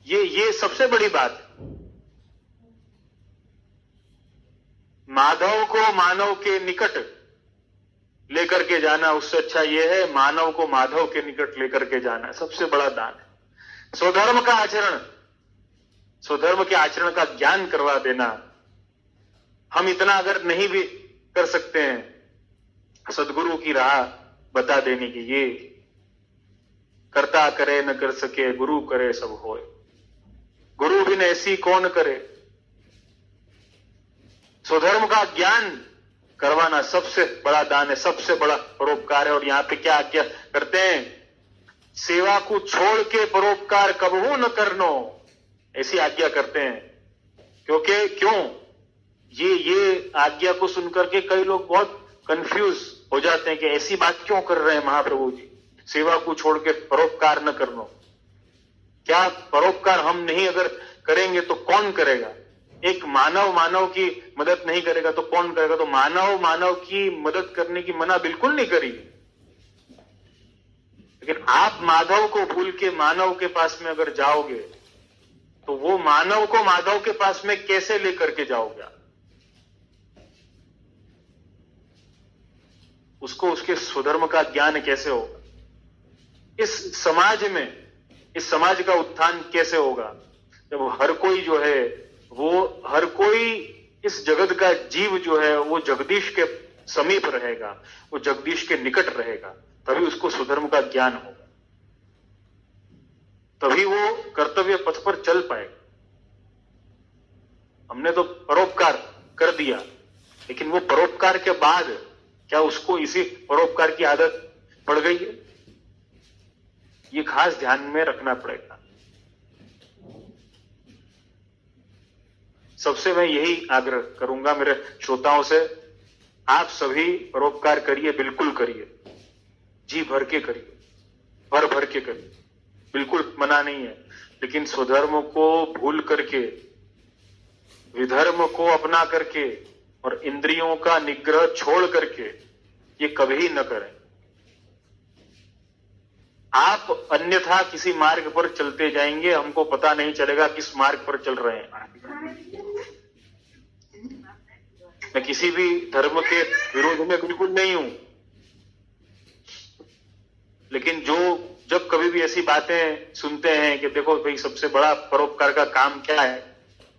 ये सबसे बड़ी बात है। माधव को मानव के निकट लेकर के जाना, उससे अच्छा यह है मानव को माधव के निकट लेकर के जाना, सबसे बड़ा दान है। स्वधर्म का आचरण, स्वधर्म के आचरण का ज्ञान करवा देना। हम इतना अगर नहीं भी कर सकते हैं, सदगुरु की राह बता देने की, ये करता करे न कर सके, गुरु करे सब होए, गुरु बिन ऐसी कौन करे। स्वधर्म का ज्ञान करवाना सबसे बड़ा दान है, सबसे बड़ा परोपकार है। और यहां पे क्या आज्ञा करते हैं? सेवा को छोड़ के परोपकार कबहू न करनो, ऐसी आज्ञा करते हैं। क्योंकि क्यों ये आज्ञा को सुनकर के कई लोग बहुत कंफ्यूज हो जाते हैं कि ऐसी बात क्यों कर रहे हैं महाप्रभु जी, सेवा को छोड़ के परोपकार न करनो। क्या परोपकार हम नहीं अगर करेंगे तो कौन करेगा? एक मानव की मदद नहीं करेगा तो कौन करेगा? तो मानव की मदद करने की मना बिल्कुल नहीं करी। लेकिन आप माधव को भूल के मानव के पास में अगर जाओगे तो वो मानव को माधव के पास में कैसे लेकर के जाओगे? उसको उसके स्वधर्म का ज्ञान कैसे होगा? इस समाज में, इस समाज का उत्थान कैसे होगा जब हर कोई जो है वो, हर कोई इस जगत का जीव जो है वो जगदीश के समीप रहेगा, वो जगदीश के निकट रहेगा, तभी उसको स्वधर्म का ज्ञान होगा, तभी वो कर्तव्य पथ पर चल पाएगा। हमने तो परोपकार कर दिया, लेकिन वो परोपकार के बाद क्या उसको इसी परोपकार की आदत पड़ गई है? ये खास ध्यान में रखना पड़ेगा। सबसे मैं यही आग्रह करूंगा मेरे श्रोताओं से, आप सभी परोपकार करिए, बिल्कुल करिए, जी भर के करिए, भर भर के करिए, बिल्कुल मना नहीं है। लेकिन स्वधर्म को भूल करके, विधर्म को अपना करके और इंद्रियों का निग्रह छोड़ करके ये कभी न करें। आप अन्यथा किसी मार्ग पर चलते जाएंगे, हमको पता नहीं चलेगा किस मार्ग पर चल रहे हैं। मैं किसी भी धर्म के विरोध में बिल्कुल नहीं हूं, लेकिन जो जब कभी भी ऐसी बातें सुनते हैं कि देखो भाई सबसे बड़ा परोपकार का काम क्या है,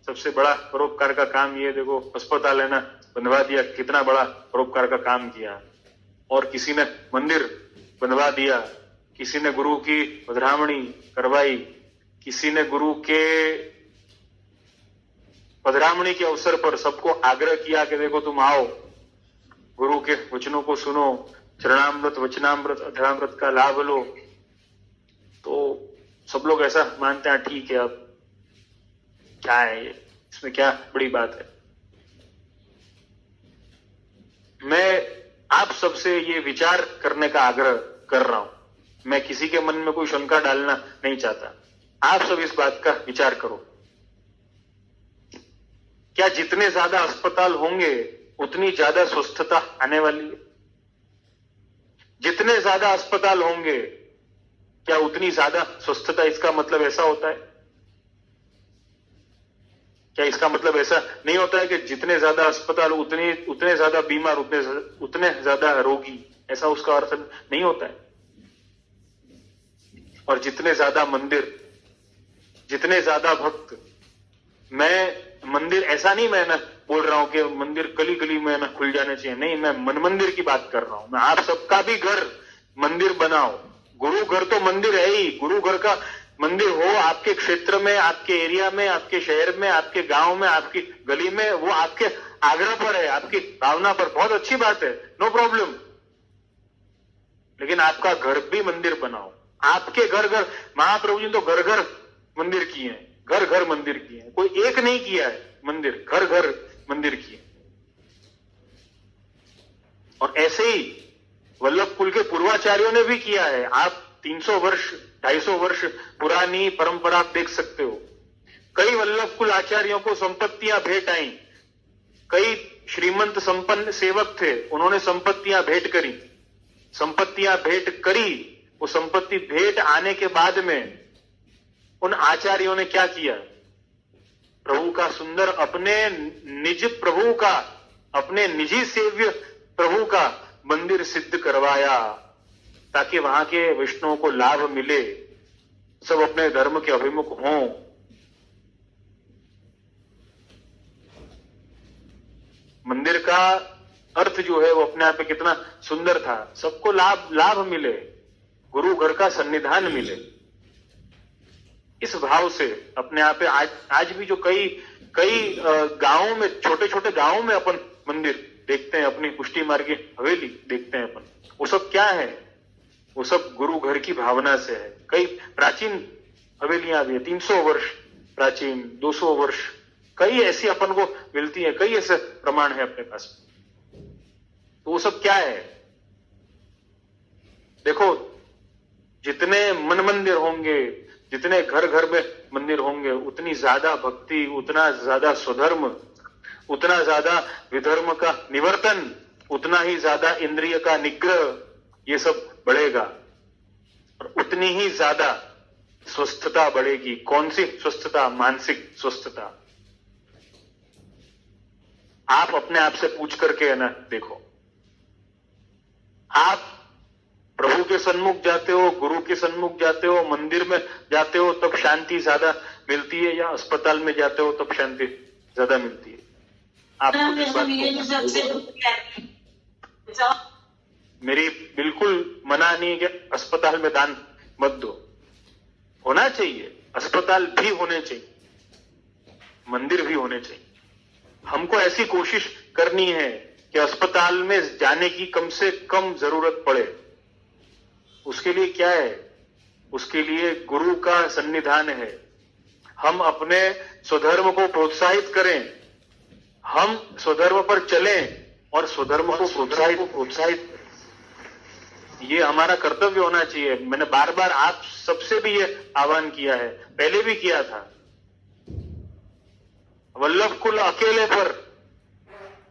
सबसे बड़ा परोपकार का काम ये, देखो अस्पताल है ना बनवा दिया, कितना बड़ा परोपकार का काम किया, और किसी ने मंदिर बनवा दिया, किसी ने गुरु की पधरामणी करवाई, किसी ने गुरु के पधरामणी के अवसर पर सबको आग्रह किया कि देखो तुम आओ, गुरु के वचनों को सुनो, चरणामृत वचनामृत अधरामृत का लाभ लो। तो सब लोग ऐसा मानते हैं, ठीक है, अब क्या है ये, इसमें क्या बड़ी बात है। मैं आप सबसे ये विचार करने का आग्रह कर रहा हूं। मैं किसी के मन में कोई शंका डालना नहीं चाहता। आप सब इस बात का विचार करो, क्या जितने ज्यादा अस्पताल होंगे उतनी ज्यादा स्वस्थता आने वाली है? जितने ज्यादा अस्पताल होंगे क्या उतनी ज्यादा स्वस्थता? इसका मतलब ऐसा होता है क्या? इसका मतलब ऐसा नहीं होता है कि जितने ज्यादा अस्पताल उतने ज्यादा बीमार, उतने ज्यादा रोगी, ऐसा उसका अर्थ नहीं होता है। और जितने ज्यादा मंदिर, जितने ज्यादा भक्त, मैं मंदिर ऐसा नहीं मैं ना बोल रहा हूं कि मंदिर गली गली में ना खुल जाने चाहिए, नहीं, मैं मन मंदिर की बात कर रहा हूं। मैं आप सबका भी घर मंदिर बनाओ। गुरु घर तो मंदिर है ही, गुरु घर का मंदिर हो आपके क्षेत्र में, आपके एरिया में, आपके शहर में, आपके गांव में, आपकी गली में, वो आपके आग्रह पर है, आपकी भावना पर, बहुत अच्छी बात है, नो प्रॉब्लम। लेकिन आपका घर भी मंदिर बनाओ। आपके घर घर, महाप्रभु जी तो घर घर मंदिर किए हैं, घर घर मंदिर किए हैं, कोई एक नहीं किया है मंदिर, घर घर मंदिर किए। और ऐसे ही वल्लभ कुल के पूर्वाचार्यों ने भी किया है। आप 300 वर्ष 250 वर्ष पुरानी परंपरा आप देख सकते हो। कई वल्लभ कुल आचार्यों को संपत्तियां भेंट आई, कई श्रीमंत संपन्न सेवक थे, उन्होंने संपत्तियां भेंट करी। संपत्तियां भेंट करी, वो संपत्ति भेंट आने के बाद में उन आचार्यों ने क्या किया? प्रभु का सुंदर, अपने निज प्रभु का, अपने निजी सेव्य प्रभु का मंदिर सिद्ध करवाया, ताकि वहां के वैष्णवों को लाभ मिले, सब अपने धर्म के अभिमुख हों। मंदिर का अर्थ जो है वो अपने आप में कितना सुंदर था, सबको लाभ मिले, गुरु घर का सन्निधान मिले। इस भाव से अपने आप पे आज भी जो कई गांवों में, छोटे छोटे गांवों में अपन मंदिर देखते हैं, अपनी पुष्टि मार्ग की हवेली देखते हैं अपन, वो सब क्या है? वो सब गुरु घर की भावना से है। कई प्राचीन हवेलियां भी है, 300 वर्ष प्राचीन, 200 वर्ष, कई ऐसी अपन को मिलती है, कई ऐसे प्रमाण है अपने पास। तो वो सब क्या है? देखो, जितने मन मंदिर होंगे, जितने घर घर में मंदिर होंगे, उतनी ज्यादा भक्ति, उतना ज्यादा स्वधर्म, उतना ज्यादा विधर्म का निवर्तन, उतना ही ज्यादा इंद्रिय का निग्रह, ये सब बढ़ेगा। और उतनी ही ज्यादा स्वस्थता बढ़ेगी। कौन सी स्वस्थता? मानसिक स्वस्थता। आप अपने आप से पूछ करके है ना देखो, आप प्रभु के सन्मुख जाते हो, गुरु के सन्मुख जाते हो, मंदिर में जाते हो तब शांति ज्यादा मिलती है, या अस्पताल में जाते हो तब शांति ज्यादा मिलती है? आप मेरी बिल्कुल मना नहीं है कि अस्पताल में दान मत दो, होना चाहिए, अस्पताल भी होने चाहिए, मंदिर भी होने चाहिए। हमको ऐसी कोशिश करनी है कि अस्पताल में जाने की कम से कम जरूरत पड़े। उसके लिए क्या है? उसके लिए गुरु का सन्निधान है। हम अपने स्वधर्म को प्रोत्साहित करें, हम स्वधर्म पर चलें और स्वधर्म को प्रोत्साहित ये हमारा कर्तव्य होना चाहिए। मैंने बार बार आप सबसे भी ये आह्वान किया है, पहले भी किया था। वल्लभ कुल अकेले पर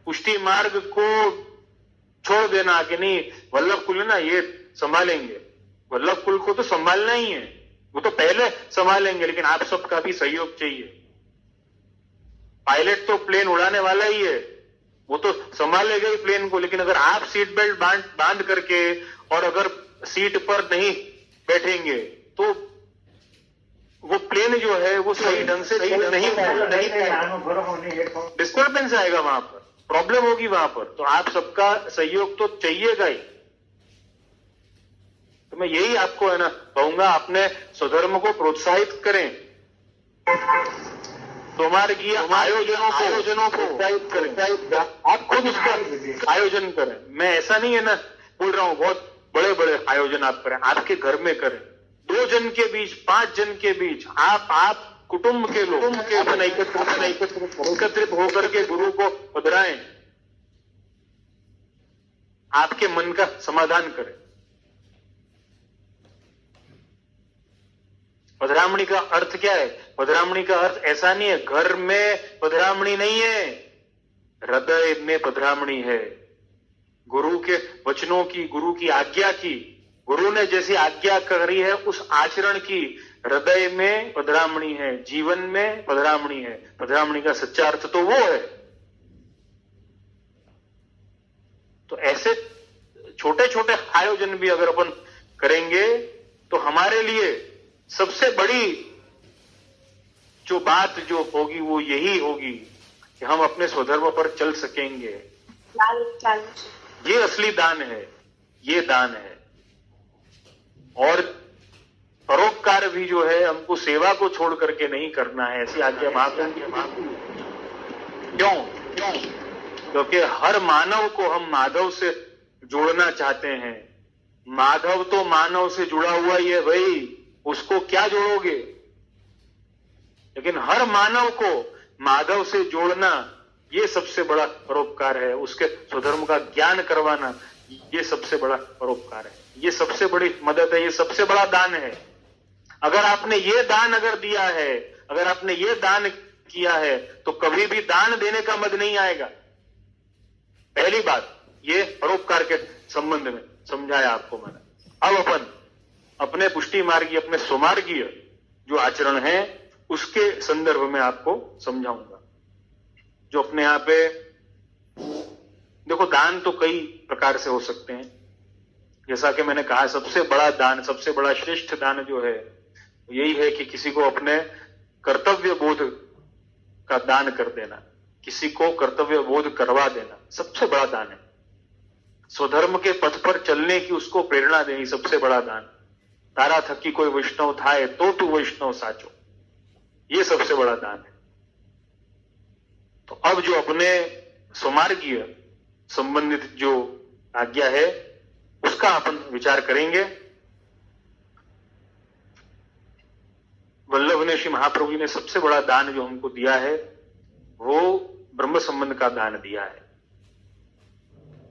पुष्टि मार्ग को छोड़ देना कि नहीं, वल्लभ कुल ना ये संभालेंगे, वल्लभ कुल को तो संभालना ही है, वो तो पहले संभालेंगे, लेकिन आप सबका भी सहयोग चाहिए। पायलट तो प्लेन उड़ाने वाला ही है, वो तो संभालेगा ही प्लेन को, लेकिन अगर आप सीट बेल्ट बांध करके और अगर सीट पर नहीं बैठेंगे तो वो प्लेन जो है वो सही ढंग से नहीं डिस्टर्बेंस आएगा, वहां पर प्रॉब्लम होगी वहां पर। तो आप सबका सहयोग तो चाहिएगा ही। तो मैं यही आपको है ना कहूंगा, अपने स्वधर्म को प्रोत्साहित करें, तुम्हारे आयोजनों को प्रोत्साहित करें, आप खुद उसका आयोजन करें। मैं ऐसा नहीं है ना बोल रहा हूं बहुत बड़े बड़े आयोजन आप करें, आपके घर में करें, 2 जन के बीच, 5 जन के बीच, आप कुटुंब के लोग एकत्रित होकर के गुरु को पधराएं, आपके मन का समाधान करें। पधरामणी का अर्थ क्या है? पधरामणी का अर्थ ऐसा नहीं है घर में पधरामणी नहीं है, हृदय में पधरामणी है। गुरु के वचनों की, गुरु की आज्ञा की, गुरु ने जैसी आज्ञा करी है उस आचरण की हृदय में पधरामणी है, जीवन में पधरामणी है। पधरामणी का सच्चा अर्थ तो वो है। तो ऐसे छोटे छोटे आयोजन भी अगर अपन करेंगे तो हमारे लिए सबसे बड़ी जो बात जो होगी वो यही होगी कि हम अपने स्वधर्म पर चल सकेंगे। ये असली दान है, ये दान है। और परोपकार भी जो है हमको सेवा को छोड़ करके नहीं करना है, ऐसी आज्ञा महाप्रभु की। क्यों? क्योंकि हर मानव को हम माधव से जोड़ना चाहते हैं। माधव तो मानव से जुड़ा हुआ ही है भाई, उसको क्या जोड़ोगे? लेकिन हर मानव को माधव से जोड़ना ये सबसे बड़ा परोपकार है। उसके स्वधर्म का ज्ञान करवाना ये सबसे बड़ा परोपकार है, ये सबसे बड़ी मदद है, ये सबसे बड़ा दान है। अगर आपने ये दान अगर दिया है, अगर आपने ये दान किया है तो कभी भी दान देने का मद नहीं आएगा। पहली बात ये परोपकार के संबंध में समझाया आपको मैंने। अब अपन अपने पुष्टि मार्गीय, अपने स्वमार्गीय जो आचरण है उसके संदर्भ में आपको समझाऊंगा। जो अपने यहां पे देखो, दान तो कई प्रकार से हो सकते हैं। जैसा कि मैंने कहा, सबसे बड़ा दान, सबसे बड़ा श्रेष्ठ दान जो है यही है कि किसी को अपने कर्तव्य बोध का दान कर देना, किसी को कर्तव्य बोध करवा देना सबसे बड़ा दान है। स्वधर्म के पथ पर चलने की उसको प्रेरणा देनी सबसे बड़ा दान। तारा थकी कोई वैष्णव थाए तो तू वैष्णव साचो, ये सबसे बड़ा दान है। तो अब जो अपने स्वमार्गीय संबंधित जो आज्ञा है उसका अपन विचार करेंगे। वल्लभ ने, श्री महाप्रभु जी ने सबसे बड़ा दान जो हमको दिया है वो ब्रह्म संबंध का दान दिया है।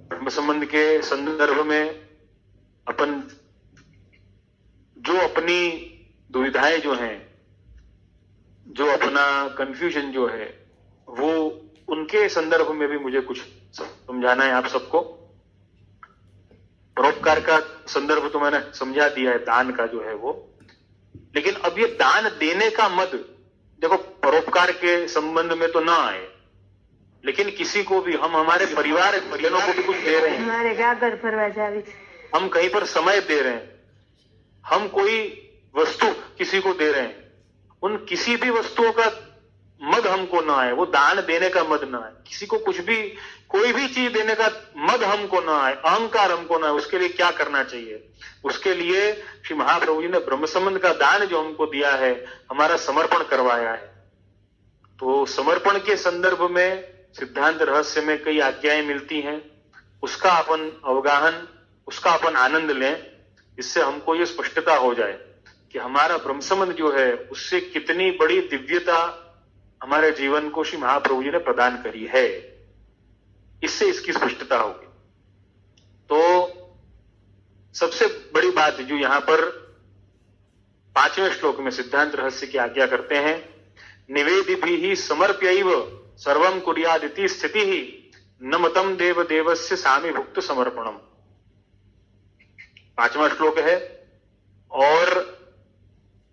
ब्रह्म संबंध के संदर्भ में अपन जो अपनी दुविधाएं जो हैं, जो अपना कंफ्यूजन जो है, वो उनके संदर्भ में भी मुझे कुछ समझाना है आप सबको। परोपकार का संदर्भ तो मैंने समझा दिया है, दान का जो है वो। लेकिन अब ये दान देने का मद देखो, परोपकार के संबंध में तो ना आए, लेकिन किसी को भी हम, हमारे परिवार जनों को भी कुछ दे रहे हैं, हमारे घर पर हम कहीं पर समय दे रहे हैं, हम कोई वस्तु किसी को दे रहे हैं, उन किसी भी वस्तुओं का मद हमको ना आए, वो दान देने का मद ना आए। किसी को कुछ भी, कोई भी चीज देने का मद हमको ना आए, अहंकार हमको ना आए। उसके लिए क्या करना चाहिए? उसके लिए श्री महाप्रभु जी ने ब्रह्म संबंध का दान जो हमको दिया है, हमारा समर्पण करवाया है। तो समर्पण के संदर्भ में सिद्धांत रहस्य में कई आज्ञाएं मिलती हैं, उसका अपन अवगाहन, उसका अपन आनंद लें, इससे हमको ये स्पष्टता हो जाए कि हमारा ब्रह्म संबंध जो है उससे कितनी बड़ी दिव्यता हमारे जीवन को श्री महाप्रभु जी ने प्रदान करी है। इससे इसकी स्पष्टता होगी। तो सबसे बड़ी बात जो यहां पर 5वें श्लोक में सिद्धांत रहस्य की आज्ञा करते हैं, निवेदिभिः समर्प्यैव सर्वं कुर्यादिति स्थिति ही न मतम देव देवस्य सामीभुक्त समर्पणम। 5वां श्लोक है और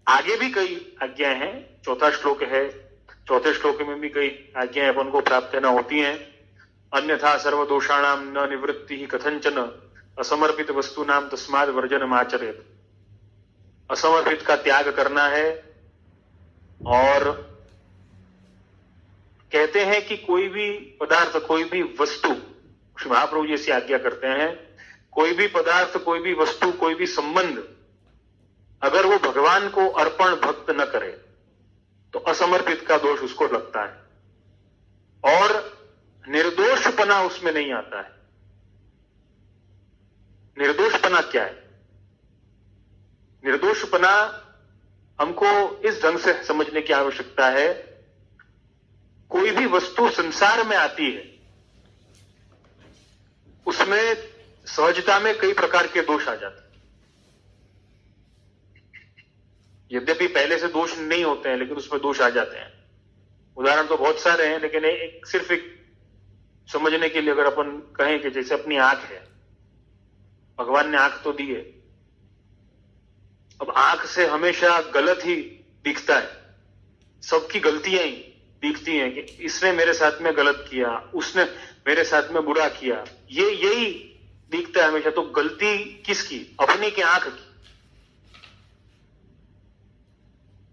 आगे भी कई आज्ञाएं हैं। 4था श्लोक है, 4थे श्लोक में भी कई आज्ञाएं अपन को प्राप्त न होती हैं। अन्यथा सर्वदोषाणाम न निवृत्ति ही कथंचन असमर्पित वस्तु नाम तस्माद वर्जनम आचरेत। असमर्पित का त्याग करना है। और कहते हैं कि कोई भी पदार्थ, कोई भी वस्तु, श्री महाप्रभु जी ऐसी आज्ञा करते हैं, कोई भी पदार्थ, कोई भी वस्तु, कोई भी संबंध अगर वो भगवान को अर्पण भक्त न करे तो असमर्पित का दोष उसको लगता है और निर्दोषपना उसमें नहीं आता है। निर्दोषपना क्या है? निर्दोषपना हमको इस ढंग से समझने की आवश्यकता है, कोई भी वस्तु संसार में आती है उसमें सहजता में कई प्रकार के दोष आ जाते हैं। यद्यपि पहले से दोष नहीं होते हैं लेकिन उसमें दोष आ जाते हैं। उदाहरण तो बहुत सारे हैं, लेकिन सिर्फ एक समझने के लिए अगर अपन कहें कि जैसे अपनी आंख है, भगवान ने आंख तो दी है, अब आंख से हमेशा गलत ही दिखता है, सबकी गलतियां ही दिखती हैं कि इसने मेरे साथ में गलत किया, उसने मेरे साथ में बुरा किया, ये यही दिखता है हमेशा। तो गलती किसकी? अपनी की आंख की?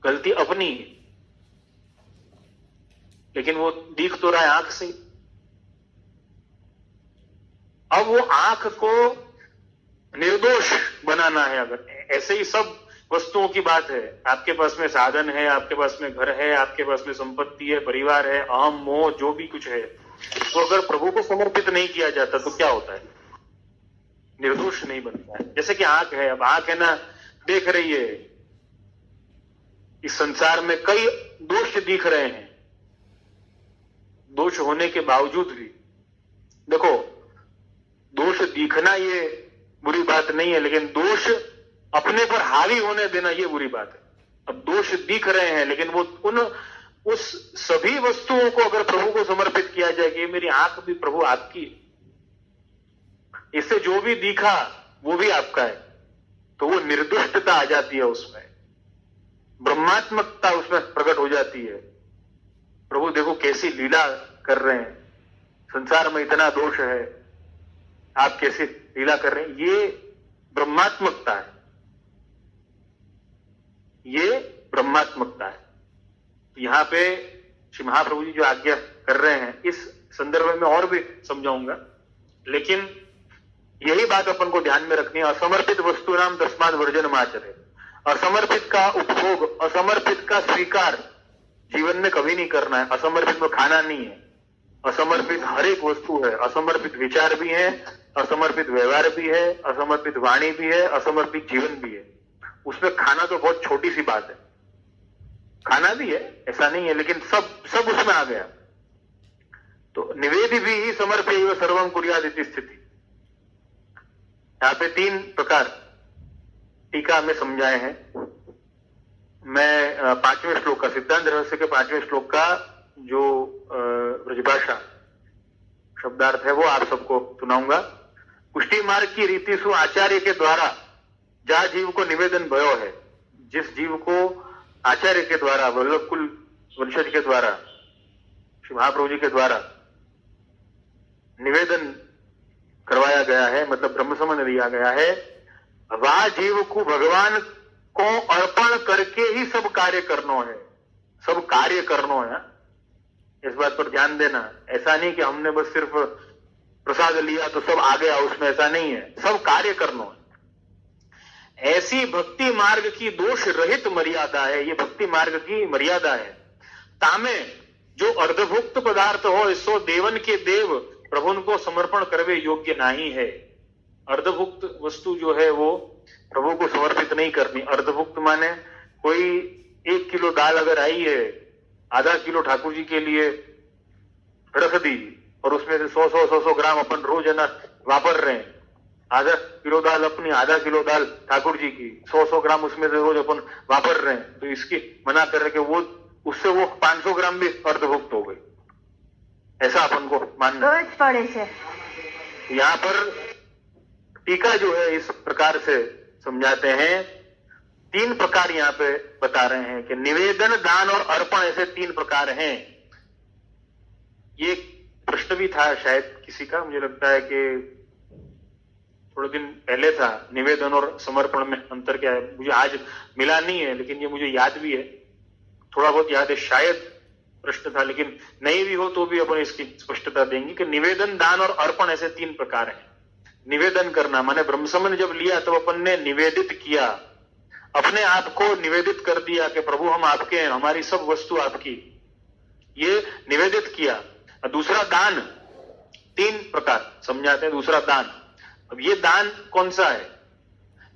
गलती अपनी है, लेकिन वो दिख तो रहा है आंख से। अब वो आंख को निर्दोष बनाना है, अगर ऐसे ही सब वस्तुओं की बात है, आपके पास में साधन है, आपके पास में घर है, आपके पास में संपत्ति है, परिवार है, अहम मोह जो भी कुछ है, तो अगर प्रभु को समर्पित नहीं किया जाता तो क्या होता है? निर्दोष नहीं बनता है। जैसे कि आंख है, अब आंख है ना, देख रही है, इस संसार में कई दोष दिख रहे हैं, दोष होने के बावजूद भी देखो, दोष दिखना ये बुरी बात नहीं है, लेकिन दोष अपने पर हावी होने देना ये बुरी बात है। अब दोष दिख रहे हैं, लेकिन वो उस सभी वस्तुओं को अगर प्रभु को समर्पित किया जाए कि मेरी आंख भी प्रभु आपकी है, इससे जो भी दिखा वो भी आपका है, तो वो निर्दुष्टता आ जाती है, उसमें ब्रह्मात्मकता उसमें प्रकट हो जाती है। प्रभु देखो कैसी लीला कर रहे हैं, संसार में इतना दोष है, आप कैसे लीला कर रहे हैं, ये ब्रह्मात्मकता है, ये ब्रह्मात्मकता है। यहां पे श्री महाप्रभु जी जो आज्ञा कर रहे हैं, इस संदर्भ में और भी समझाऊंगा, लेकिन यही बात अपन को ध्यान में रखनी है। असमर्पित वस्तु नाम तस्माद वर्जनम आचरे। असमर्पित का उपभोग, असमर्पित का स्वीकार जीवन में कभी नहीं करना है। असमर्पित में खाना नहीं है, असमर्पित हर एक वस्तु है, असमर्पित विचार भी है, असमर्पित व्यवहार भी है, असमर्पित वाणी भी है, असमर्पित जीवन भी है। उसमें खाना तो बहुत छोटी सी बात है, खाना भी है ऐसा नहीं है, लेकिन सब उसमें आ गया। तो निवेदि भी ही समर्प्य सर्वम कुर्याद इति स्थिति। यहां पे 3 प्रकार टीका में समझाए हैं। मैं 5वें श्लोक का, सिद्धांत रहस्य के 5वें श्लोक का जो ब्रजभाषा शब्दार्थ है वो आप सबको सुनाऊंगा। पुष्टि मार्ग की रीति सु आचार्य के द्वारा जा जीव को निवेदन भयो है, जिस जीव को आचार्य के द्वारा, वल्लभ कुल वंशज के द्वारा, श्री महाप्रभु जी के द्वारा निवेदन करवाया गया है, मतलब ब्रह्म समन दिया गया है, वह जीव को भगवान को अर्पण करके ही सब कार्य करना है, सब कार्य करना है। इस बात पर ध्यान देना, ऐसा नहीं कि हमने बस सिर्फ प्रसाद लिया तो सब आ गया उसमें, ऐसा नहीं है, सब कार्य करना है। ऐसी भक्ति मार्ग की दोष रहित मर्यादा है, ये भक्ति मार्ग की मर्यादा है। तामे जो अर्धभुक्त पदार्थ हो, सो देवन के देव प्रभु को समर्पण करवे योग्य नहीं है। अर्धभुक्त वस्तु जो है वो प्रभु को समर्पित नहीं करनी। अर्धभुक्त माने कोई 1 किलो दाल अगर आई है, आधा किलो ठाकुर जी के लिए रख दी और उसमें से 100 ग्राम अपन रोज है ना वापर रहे हैं। आधा किलो दाल अपनी, आधा किलो दाल ठाकुर जी की, 100 ग्राम उसमें से रोज अपन वापर रहे हैं, तो इसकी मना कर रहे कि वो उससे वो 500 ग्राम भी अर्धभुक्त हो गई, ऐसा अपन को मानना। यहाँ पर टीका जो है इस प्रकार से समझाते हैं। 3 प्रकार यहाँ पे बता रहे हैं कि निवेदन, दान और अर्पण, ऐसे 3 प्रकार हैं। ये प्रश्न भी था शायद किसी का, मुझे लगता है कि थोड़े दिन पहले था, निवेदन और समर्पण में अंतर क्या है। मुझे आज मिला नहीं है, लेकिन ये मुझे याद भी है, थोड़ा बहुत याद है, शायद प्रश्न था, लेकिन नहीं भी हो तो भी अपन इसकी स्पष्टता देंगे कि निवेदन, दान और अर्पण ऐसे 3 प्रकार हैं। निवेदन करना माने ब्रह्मसमन जब लिया तब अपन ने निवेदित किया, अपने आप को निवेदित कर दिया कि प्रभु हम आपके हैं, हमारी सब वस्तु आपकी, ये निवेदित किया। और दूसरा दान, 3 प्रकार समझाते हैं। दूसरा दान, अब ये दान कौन सा है?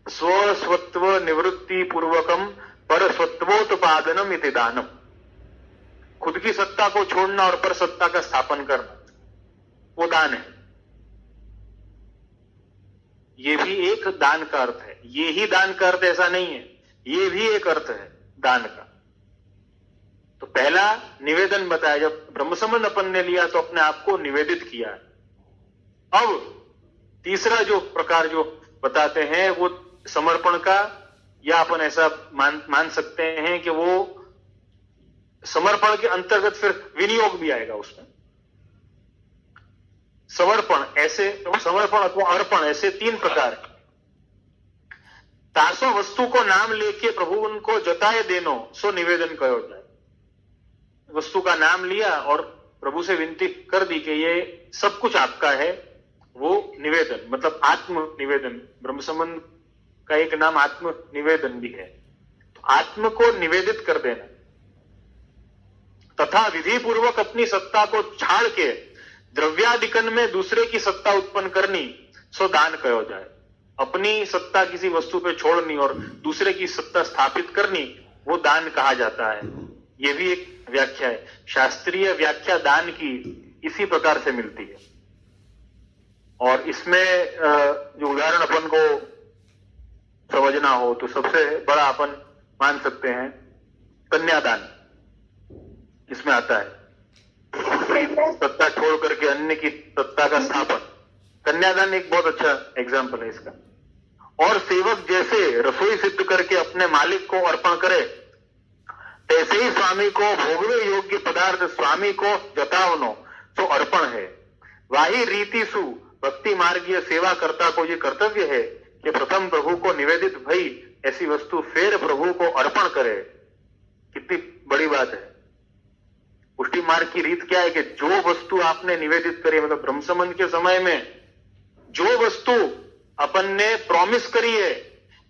स्वस्वत्व निवृत्ति पूर्वकम पर स्वत्वोत्पादनम इति दानम। खुद की सत्ता को छोड़ना और पर सत्ता का स्थापन करना, वो दान है। ये भी एक दान का अर्थ है। ये ही दान का अर्थ ऐसा नहीं है, ये भी एक अर्थ है दान का। तो पहला निवेदन बताया, जब ब्रह्मसंबंध अपन ने लिया तो अपने आप को निवेदित किया। अब तीसरा जो प्रकार जो बताते हैं वो समर्पण का, या अपन ऐसा मान सकते हैं कि वो समर्पण के अंतर्गत फिर विनियोग भी आएगा उसमें। समर्पण अथवा अर्पण ऐसे तीन प्रकार है। तासो वस्तु को नाम लेके प्रभु उनको जताए देनो सो निवेदन कहो जाए। वस्तु का नाम लिया और प्रभु से विनती कर दी कि ये सब कुछ आपका है, वो निवेदन, मतलब आत्म निवेदन। ब्रह्म संबंध का एक नाम आत्म निवेदन भी है। तो आत्म को निवेदित कर देना तथा विधि पूर्वक अपनी सत्ता को छाड़ के द्रव्यादिकन में दूसरे की सत्ता उत्पन्न करनी सो दान कहो जाए। अपनी सत्ता किसी वस्तु पे छोड़नी और दूसरे की सत्ता स्थापित करनी, वो दान कहा जाता है। ये भी एक व्याख्या है। शास्त्रीय व्याख्या दान की इसी प्रकार से मिलती है। और इसमें जो उदाहरण अपन को समझना हो तो सबसे बड़ा अपन मान सकते हैं कन्यादान, इसमें आता है। सत्ता छोड़ करके अन्य की सत्ता का स्थापन, कन्यादान एक बहुत अच्छा एग्जाम्पल है इसका। और सेवक जैसे रसोई सिद्ध करके अपने मालिक को अर्पण करे, तैसे ही स्वामी को भोगवे योग्य पदार्थ स्वामी को जतावनो तो अर्पण है। वाही रीति सु भक्ति मार्गीय सेवा करता को ये कर्तव्य है कि प्रथम प्रभु को निवेदित भई ऐसी वस्तु फिर प्रभु को अर्पण करे। कितनी बड़ी बात है। पुष्टि मार्ग की रीत क्या है कि जो वस्तु आपने निवेदित करी, मतलब ब्रह्म संबंध के समय में जो वस्तु अपन ने प्रॉमिस करी है,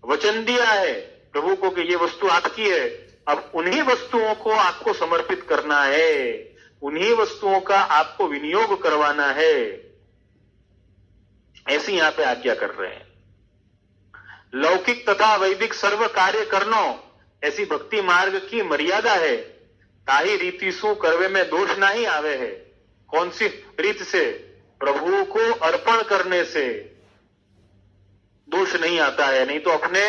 वचन दिया है प्रभु को कि ये वस्तु आपकी है, अब उन्हीं वस्तुओं को आपको समर्पित करना है, उन्हीं वस्तुओं का आपको विनियोग करवाना है। ऐसी यहां पे आज्ञा कर रहे हैं। लौकिक तथा वैदिक सर्व कार्य करनो ऐसी भक्ति मार्ग की मर्यादा है। ताही रीति सु करवे में दोष नहीं आवे है। कौन सी रीत से? प्रभु को अर्पण करने से दोष नहीं आता है, नहीं तो अपने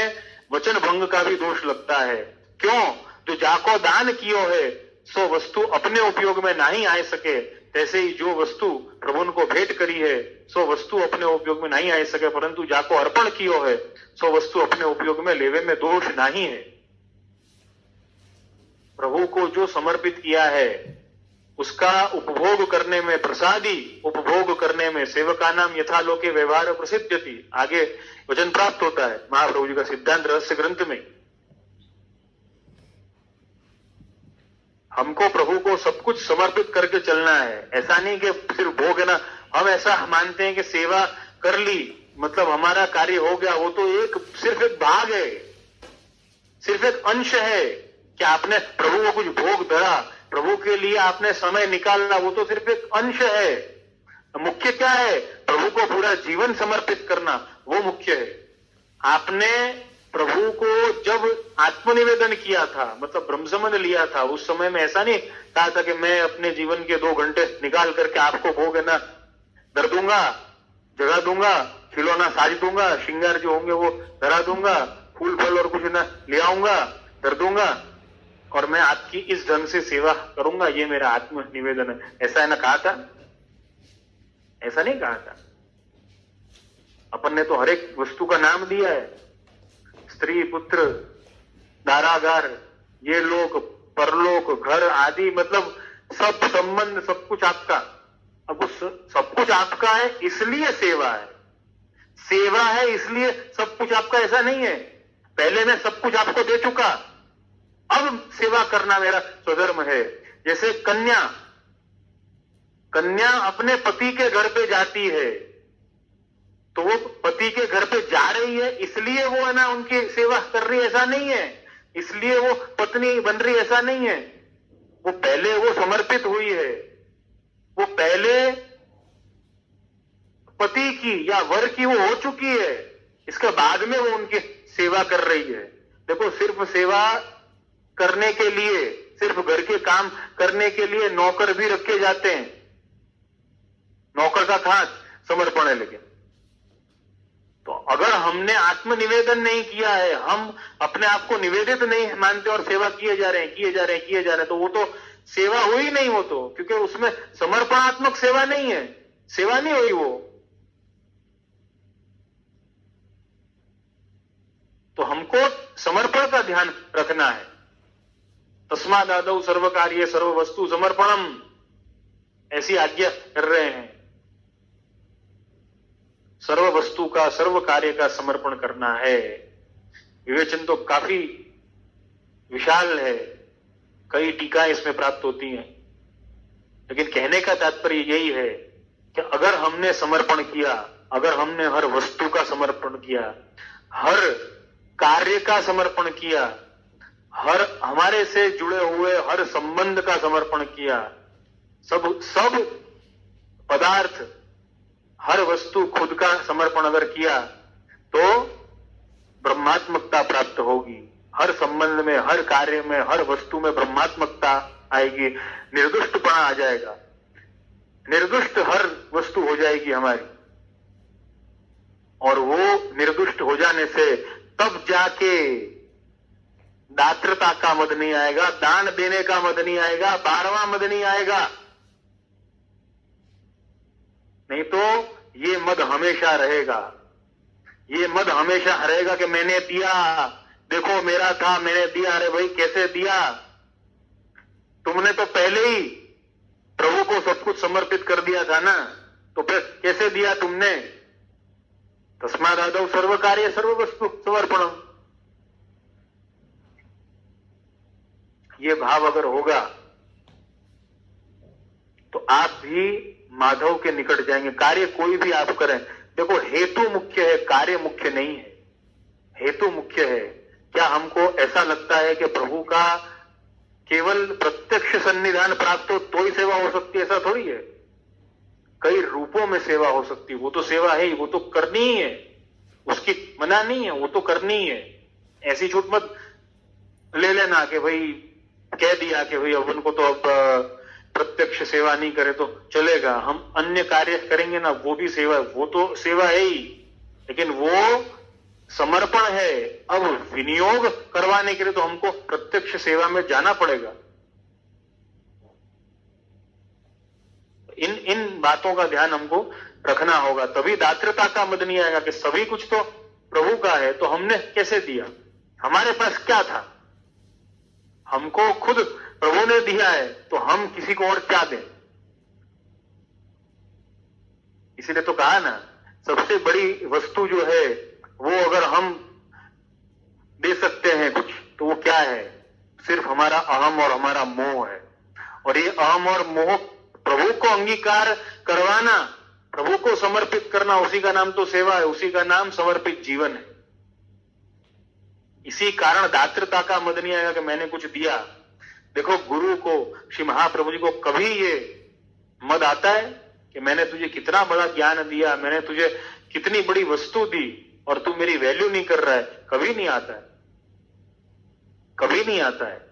वचन भंग का भी दोष लगता है। क्यों? जो जाको दान कियो है सो वस्तु अपने उपयोग में नहीं आ सके, तैसे ही जो वस्तु प्रभु को भेंट करी है सो वस्तु अपने उपयोग में नहीं आ सके, परंतु जाको अर्पण कियो है सो वस्तु अपने उपयोग में लेवे में दोष नहीं है। प्रभु को जो समर्पित किया है उसका उपभोग करने में, प्रसादी उपभोग करने में सेवका नाम यथालोके व्यवहार प्रसिद्ध्यति, आगे वचन प्राप्त होता है महाप्रभु जी का सिद्धांत रहस्य ग्रंथ में। हमको प्रभु को सब कुछ समर्पित करके चलना है। ऐसा नहीं कि सिर्फ भोग है ना, हम ऐसा मानते हैं कि सेवा कर ली मतलब हमारा कार्य हो गया। वो तो एक सिर्फ एक भाग है, सिर्फ एक अंश है कि आपने प्रभु को कुछ भोग धरा, प्रभु के लिए आपने समय निकालना, वो तो सिर्फ एक अंश है। मुख्य क्या है? प्रभु को पूरा जीवन समर्पित करना, वो मुख्य है। आपने प्रभु को जब आत्मनिवेदन किया था, मतलब ब्रह्म संबंध लिया था, उस समय में ऐसा नहीं कहा था कि मैं अपने जीवन के 2 घंटे निकाल करके आपको भोग है ना धर दूंगा, जगा दूंगा, खिलौना साज दूंगा, श्रृंगार जो होंगे वो धरा दूंगा, फूल फल और कुछ ना ले आऊंगा, धर दूंगा और मैं आपकी इस ढंग से सेवा करूंगा, ये मेरा आत्म निवेदन है। ऐसा है ना कहा था? ऐसा नहीं कहा था। अपन ने तो हर एक वस्तु का नाम दिया है, स्त्री पुत्र दारागार, ये लोक परलोक घर आदि, मतलब सब संबंध सब कुछ आपका। अब उस सब कुछ आपका है इसलिए सेवा है, सेवा है इसलिए सब कुछ आपका, ऐसा नहीं है। पहले मैं सब कुछ आपको दे चुका, अब सेवा करना मेरा स्वधर्म है। जैसे कन्या अपने पति के घर पे जाती है तो वो पति के घर पे जा रही है इसलिए वो है ना उनकी सेवा कर रही है, ऐसा नहीं है। इसलिए वो पत्नी बन रही है, ऐसा नहीं है। वो पहले वो समर्पित हुई है, वो पहले पति की या वर की वो हो चुकी है, इसके बाद में वो उनकी सेवा कर रही है। देखो, सिर्फ सेवा करने के लिए, सिर्फ घर के काम करने के लिए नौकर भी रखे जाते हैं। नौकर का खास समर्पण है। लेकिन तो अगर हमने आत्मनिवेदन नहीं किया है, हम अपने आप को निवेदित नहीं मानते और सेवा किए जा रहे हैं, तो वो तो सेवा हुई नहीं, वो तो, क्योंकि उसमें समर्पणात्मक सेवा नहीं है, सेवा नहीं हुई वो। तो हमको समर्पण का ध्यान रखना है। तस्मादादौ सर्व कार्य सर्व वस्तु समर्पणम, ऐसी आज्ञा कर रहे हैं। सर्व वस्तु का, सर्व कार्य का समर्पण करना है। विवेचन तो काफी विशाल है, कई टीकाएं इसमें प्राप्त होती हैं, लेकिन कहने का तात्पर्य यही है कि अगर हमने समर्पण किया, अगर हमने हर वस्तु का समर्पण किया, हर कार्य का समर्पण किया, हर हमारे से जुड़े हुए हर संबंध का समर्पण किया, सब पदार्थ, हर वस्तु, खुद का समर्पण अगर किया, तो ब्रह्मात्मकता प्राप्त होगी। हर संबंध में, हर कार्य में, हर वस्तु में ब्रह्मात्मकता आएगी, निर्दुष्टपना आ जाएगा, निर्दुष्ट हर वस्तु हो जाएगी हमारी। और वो निर्दुष्ट हो जाने से तब जाके दात्रता का मद नहीं आएगा, दान देने का मद नहीं आएगा, 12वां मद नहीं आएगा। नहीं तो ये मद हमेशा रहेगा, ये मद हमेशा रहेगा कि मैंने दिया, देखो मेरा था, मैंने दिया। अरे भाई, कैसे दिया? तुमने तो पहले ही प्रभु को सब कुछ समर्पित कर दिया था ना, तो फिर कैसे दिया तुमने? तस्मादादौ सर्व कार्य सर्व वस्तु समर्पणम। ये भाव अगर होगा तो आप भी माधव के निकट जाएंगे। कार्य कोई भी आप करें, देखो हेतु मुख्य है, कार्य मुख्य नहीं है, हेतु मुख्य है। क्या हमको ऐसा लगता है कि प्रभु का केवल प्रत्यक्ष सन्निधान प्राप्त हो तो ही सेवा हो सकती है? ऐसा थोड़ी है, कई रूपों में सेवा हो सकती है। वो तो सेवा है ही, वो तो करनी ही है, उसकी मना नहीं है, वो तो करनी ही है। ऐसी छूट मत ले लेना कि भाई कह दिया कि भाई अपन को तो अब प्रत्यक्ष सेवा नहीं करे तो चलेगा, हम अन्य कार्य करेंगे ना, वो भी सेवा, वो तो सेवा है ही, लेकिन वो समर्पण है। अब विनियोग करवाने के लिए तो हमको प्रत्यक्ष सेवा में जाना पड़ेगा। इन बातों का ध्यान हमको रखना होगा, तभी दात्रता का मद नहीं आएगा कि सभी कुछ तो प्रभु का है, तो हमने कैसे दिया? हमारे पास क्या था? हमको खुद प्रभु ने दिया है, तो हम किसी को और क्या दें? इसीलिए तो कहा ना, सबसे बड़ी वस्तु जो है वो अगर हम दे सकते हैं कुछ, तो वो क्या है? सिर्फ हमारा अहम और हमारा मोह है। और ये अहम और मोह प्रभु को अंगीकार करवाना, प्रभु को समर्पित करना, उसी का नाम तो सेवा है, उसी का नाम समर्पित जीवन है। इसी कारण दात्रता का मद नहीं आएगा कि मैंने कुछ दिया। देखो, गुरु को, श्री महाप्रभु जी को कभी ये मद आता है कि मैंने तुझे कितना बड़ा ज्ञान दिया, मैंने तुझे कितनी बड़ी वस्तु दी और तू मेरी वैल्यू नहीं कर रहा है? कभी नहीं आता है, कभी नहीं आता है।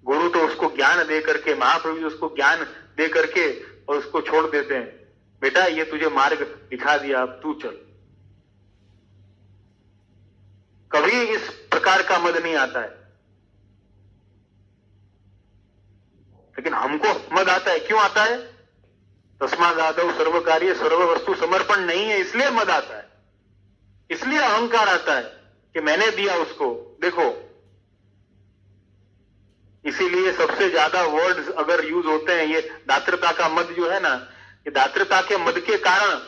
गुरु तो उसको ज्ञान दे करके, महाप्रभु जी उसको ज्ञान दे करके और उसको छोड़ देते हैं, बेटा ये तुझे मार्ग दिखा दिया, अब तू चल। कभी इस प्रकार का मद नहीं आता है, लेकिन हमको मद आता है। क्यों आता है? तस्मादादौ सर्व कार्य सर्व वस्तु समर्पण नहीं है, इसलिए मद आता है, इसलिए अहंकार आता है कि मैंने दिया उसको। देखो, इसीलिए सबसे ज्यादा वर्ड्स अगर यूज होते हैं, ये दात्रता का मद जो है ना, ये दात्रता के मद के कारण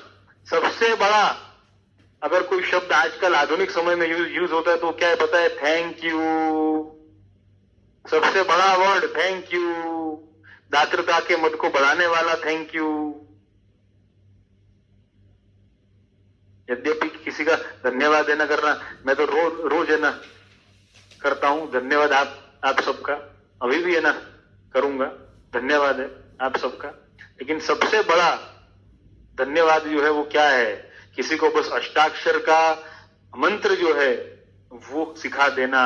सबसे बड़ा अगर कोई शब्द आजकल आधुनिक समय में यूज होता है तो क्या है पता है? Thank you. सबसे बड़ा वर्ड थैंक यू, दात्रता के मद को बढ़ाने वाला थैंक यू। यद्यपि किसी का धन्यवाद देना करना, मैं तो रोज है ना करता हूं धन्यवाद आप सबका, अभी भी है ना करूंगा, धन्यवाद है आप सबका। लेकिन सबसे बड़ा धन्यवाद जो है वो क्या है किसी को बस अष्टाक्षर का मंत्र जो है वो सिखा देना,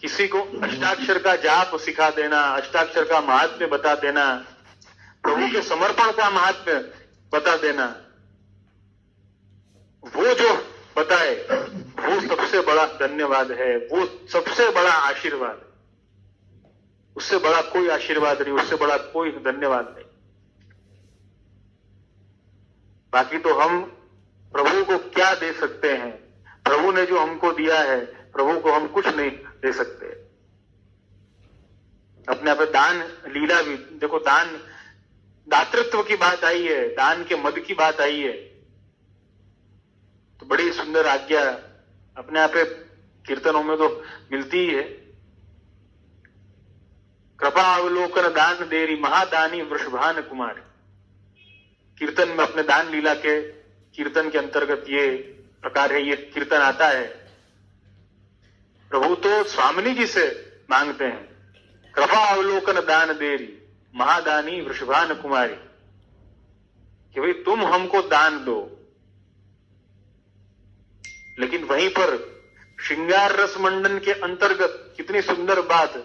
किसी को अष्टाक्षर का जाप सिखा देना, अष्टाक्षर का महात्म्य बता देना, प्रभु के समर्पण का महात्म्य बता देना, वो जो बताए वो सबसे बड़ा धन्यवाद है, वो सबसे बड़ा आशीर्वाद। उससे बड़ा कोई आशीर्वाद नहीं, उससे बड़ा कोई धन्यवाद नहीं। बाकी तो हम प्रभु को क्या दे सकते हैं? प्रभु ने जो हमको दिया है, प्रभु को हम कुछ नहीं दे सकते। अपने आप दान लीला भी देखो, दान दातृत्व की बात आई है, दान के मद की बात आई है, तो बड़ी सुंदर आज्ञा अपने आप कीर्तनों में तो मिलती ही है। कृपा अवलोकन दान देरी महादानी वृषभान कुमार। कीर्तन में अपने दान लीला के कीर्तन के अंतर्गत ये प्रकार है, ये कीर्तन आता है। प्रभु तो स्वामिनी जी से मांगते हैं, कृपा अवलोकन दान देरी महादानी वृषभान कुमारी, कि भाई तुम हमको दान दो। लेकिन वहीं पर श्रृंगार रस मंडन के अंतर्गत कितनी सुंदर बात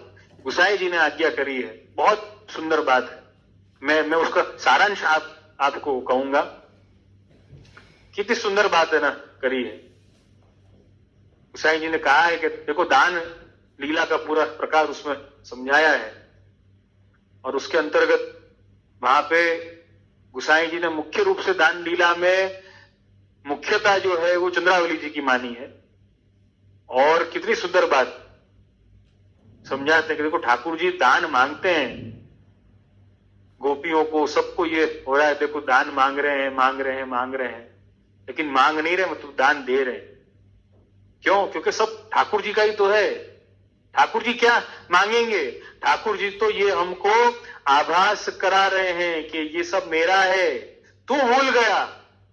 गुसाई जी ने आज्ञा करी है, बहुत सुंदर बात है। मैं उसका सारांश आपको कहूंगा। कितनी सुंदर बात है ना करी है। गुसाई जी ने कहा है कि देखो, दान लीला का पूरा प्रकार उसमें समझाया है, और उसके अंतर्गत वहां पे गुसाई जी ने मुख्य रूप से दान लीला में मुख्यता जो है वो चंद्रावली जी की मानी है। और कितनी सुंदर बात समझाते हैं कि देखो, ठाकुर जी दान मांगते हैं, गोपियों को सबको ये हो रहा है, देखो दान मांग रहे हैं, मांग रहे हैं, मांग रहे हैं, लेकिन मांग नहीं रहे, मतलब दान दे रहे हैं। क्यों? क्योंकि सब ठाकुर जी का ही तो है। ठाकुर जी क्या मांगेंगे? ठाकुर जी तो ये हमको आभास करा रहे हैं कि ये सब मेरा है। तू भूल गया,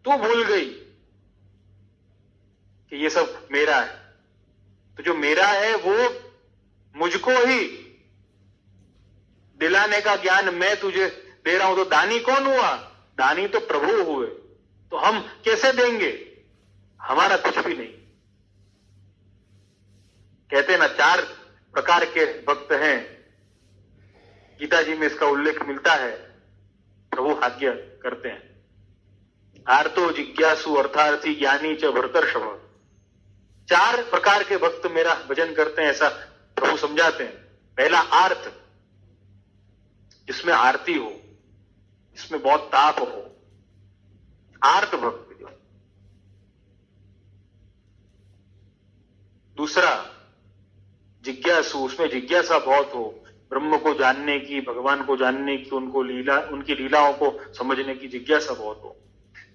तू भूल गई कि ये सब मेरा है। तो जो मेरा है वो मुझको ही दिलाने का ज्ञान मैं तुझे दे रहा हूं। तो दानी कौन हुआ? दानी तो प्रभु हुए। तो हम कैसे देंगे? हमारा कुछ भी नहीं। कहते हैं ना, 4 प्रकार के भक्त हैं। गीता जी में इसका उल्लेख मिलता है। प्रभु आज्ञा करते हैं, आर्तो जिज्ञासु अर्थार्थी ज्ञानी च भरतर्षभ। 4 प्रकार के भक्त मेरा भजन करते हैं, ऐसा प्रभु समझाते हैं। पहला आर्त, जिसमें आरती हो, जिसमें बहुत ताप हो, आर्त भक्त जो। दूसरा जिज्ञासु, उसमें जिज्ञासा बहुत हो, ब्रह्म को जानने की, भगवान को जानने की, उनकी लीलाओं को समझने की जिज्ञासा बहुत हो।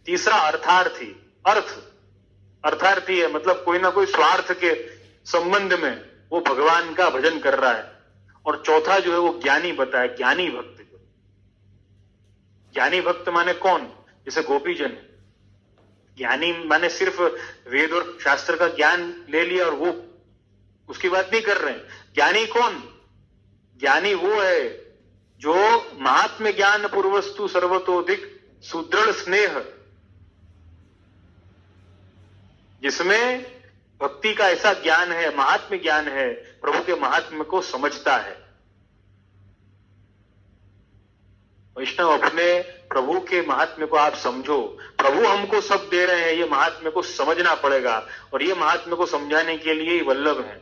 तीसरा अर्थार्थी, अर्थार्थी है, मतलब कोई ना कोई स्वार्थ के संबंध में वो भगवान का भजन कर रहा है। और चौथा जो है वो ज्ञानी बताया, ज्ञानी भक्त। जो ज्ञानी भक्त माने कौन? जैसे गोपीजन। ज्ञानी माने सिर्फ वेद और शास्त्र का ज्ञान ले लिया और वो उसकी बात नहीं कर रहे हैं। ज्ञानी कौन? ज्ञानी वो है जो महात्म्य ज्ञान पूर्वस्तु सर्वतोधिक सुदृढ़ स्नेह, जिसमें भक्ति का ऐसा ज्ञान है, महात्म्य ज्ञान है, प्रभु के महात्म्य को समझता है। वैष्णव, अपने प्रभु के महात्म्य को आप समझो। प्रभु हमको सब दे रहे हैं, ये महात्म्य को समझना पड़ेगा। और ये महात्म्य को समझाने के लिए ही वल्लभ है।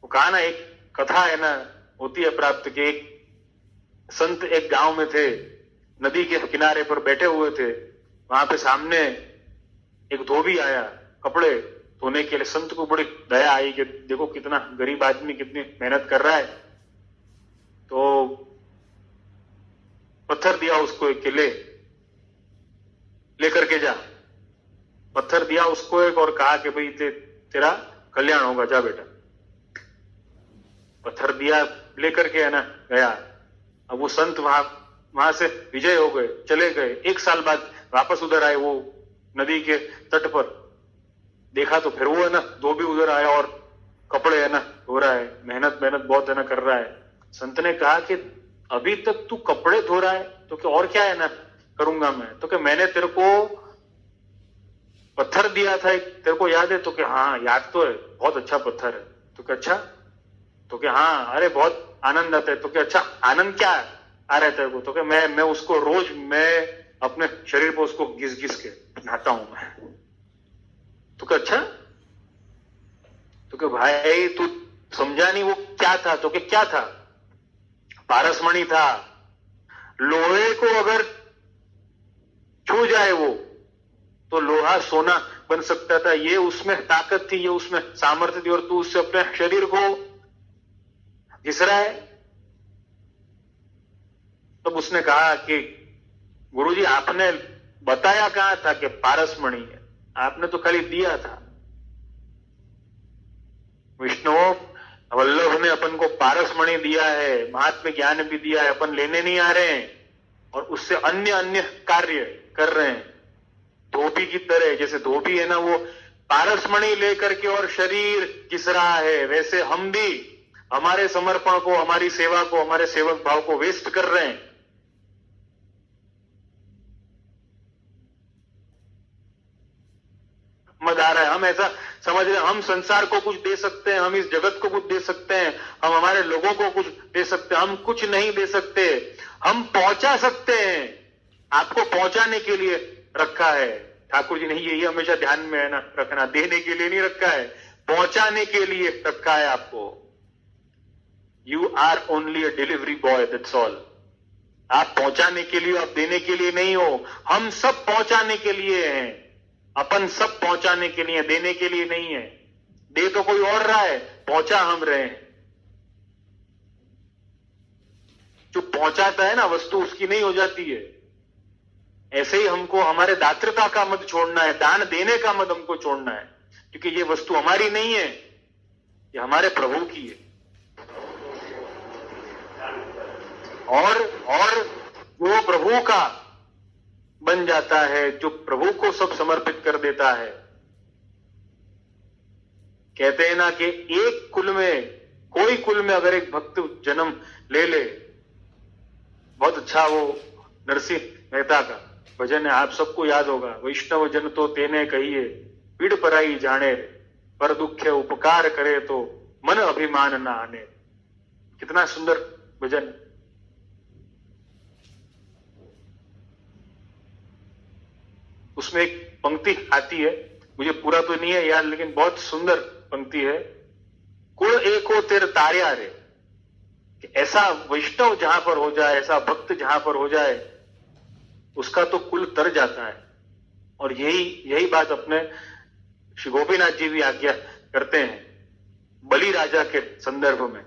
वो कहा ना, एक कथा है ना, होती है प्राप्त के, एक संत एक गांव में थे, नदी के किनारे पर बैठे हुए थे। वहां पे सामने एक धोबी आया कपड़े धोने के लिए। संत को बड़ी दया आई कि देखो कितना गरीब आदमी कितनी मेहनत कर रहा है। तो पत्थर दिया उसको एक, लेकर के जा। पत्थर दिया उसको एक और कहा कि भाई तेरा कल्याण होगा, जा बेटा। पत्थर दिया, लेकर के है ना गया। अब वो संत वहां से विजय हो गए, चले गए। 1 साल बाद वापस उधर आए, वो नदी के तट पर देखा तो फिर वो है ना धोबी उधर आया और कपड़े है ना धो रहा है, मेहनत बहुत है ना कर रहा है। संत ने कहा कि अभी तक तू कपड़े धो रहा है, तो क्या और क्या है ना करूंगा मैं? तो क्या मैंने तेरे को पत्थर दिया था एक, तेरे को याद है? तो कि हाँ याद तो है, बहुत अच्छा पत्थर है। तो कि अच्छा? तो कि हाँ, अरे बहुत आनंद आता है। तो कि अच्छा, आनंद क्या आ रहा है तेरे को? तो कि मैं उसको रोज मैं अपने शरीर पर उसको घिस घिस के नहाता हूं मैं। तो कि अच्छा? तो कि भाई तू समझा नहीं वो क्या था? तो कि क्या था? पारसमणि था। लोहे को अगर छू जाए वो तो लोहा सोना बन सकता था। ये उसमें ताकत थी, ये उसमें सामर्थ्य थी, और तू उससे अपने शरीर को घिस रहा है। तब उसने कहा कि गुरुजी आपने बताया कहां था कि पारसमणि है? आपने तो खाली दिया था। विष्णु वल्लभ ने अपन को पारसमणि दिया है, महात्म्य ज्ञान भी दिया है, अपन लेने नहीं आ रहे हैं और उससे अन्य अन्य कार्य कर रहे हैं। धोबी की तरह, जैसे धोबी है ना, वो पारसमणि लेकर के और शरीर घिस रहा है, वैसे हम भी हमारे समर्पण को, हमारी सेवा को, हमारे सेवक भाव को वेस्ट कर रहे हैं। मजा आ रहा है, हम ऐसा समझ रहे हैं हम संसार को कुछ दे सकते हैं, हम इस जगत को कुछ दे सकते हैं, हम हमारे लोगों को कुछ दे सकते हैं। हम कुछ नहीं दे सकते, हम पहुंचा सकते हैं। आपको पहुंचाने के लिए रखा है। ठाकुर जी ने यही हमेशा ध्यान में है ना रखना, देने के लिए नहीं रखा है, पहुंचाने के लिए रखा है आपको। You are only a delivery boy, that's all. आप पहुंचाने के लिए, आप देने के लिए नहीं हो। हम सब पहुंचाने के लिए हैं, अपन सब पहुंचाने के लिए, देने के लिए नहीं है। दे तो कोई और रहा है, पहुंचा हम रहे हैं। जो पहुंचाता है ना वस्तु, उसकी नहीं हो जाती है। ऐसे ही हमको हमारे दातृता का मत छोड़ना है, दान देने का मत हमको छोड़ना है, क्योंकि ये वस्तु हमारी नहीं है, ये हमारे प्रभु की है। और जो प्रभु का बन जाता है, जो प्रभु को सब समर्पित कर देता है, कहते हैं ना कि एक कुल में, कोई कुल में अगर एक भक्त जन्म ले ले, बहुत अच्छा वो नरसिंह मेहता का भजन है, आप सबको याद होगा, वैष्णव जन तो तेने कहिए पीड़ पराई जाने, पर दुखे उपकार करे तो मन अभिमान ना आने। कितना सुंदर भजन। उसमें एक पंक्ति आती है, मुझे पूरा तो नहीं है याद, लेकिन बहुत सुंदर पंक्ति है। कुल एको तिर तार्या रे, कि ऐसा वैष्णव जहां पर हो जाए, ऐसा भक्त जहां पर हो जाए, उसका तो कुल तर जाता है। और यही बात अपने श्री गोपीनाथ जी भी आज्ञा करते हैं बलि राजा के संदर्भ में।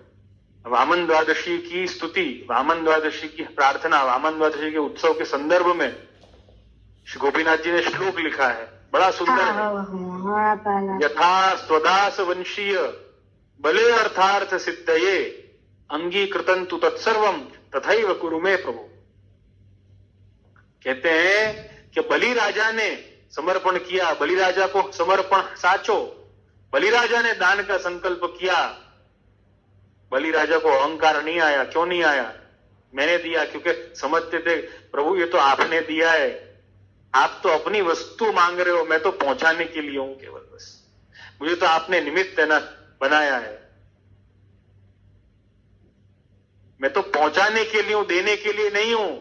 वामन द्वादशी की स्तुति, वामन द्वादशी की प्रार्थना, वामन द्वादशी के उत्सव के संदर्भ में श्री गोपीनाथ जी ने श्लोक लिखा है, बड़ा सुंदर है। यथा स्वदास वंशीय बले अर्थार्थ सिद्धये अंगीकृतं तु तत्सर्वम तथैव कुरु मे प्रभु। कहते हैं कि बलि राजा ने समर्पण किया, बलि राजा को समर्पण साचो, बलि राजा ने दान का संकल्प किया। बलि राजा को अहंकार नहीं आया। क्यों नहीं आया? मैंने दिया, क्योंकि समझते थे प्रभु ये तो आपने दिया है, आप तो अपनी वस्तु मांग रहे हो, मैं तो पहुंचाने के लिए हूं केवल, बस मुझे तो आपने निमित्त है ना बनाया है, मैं तो पहुंचाने के लिए हूं, देने के लिए नहीं हूं।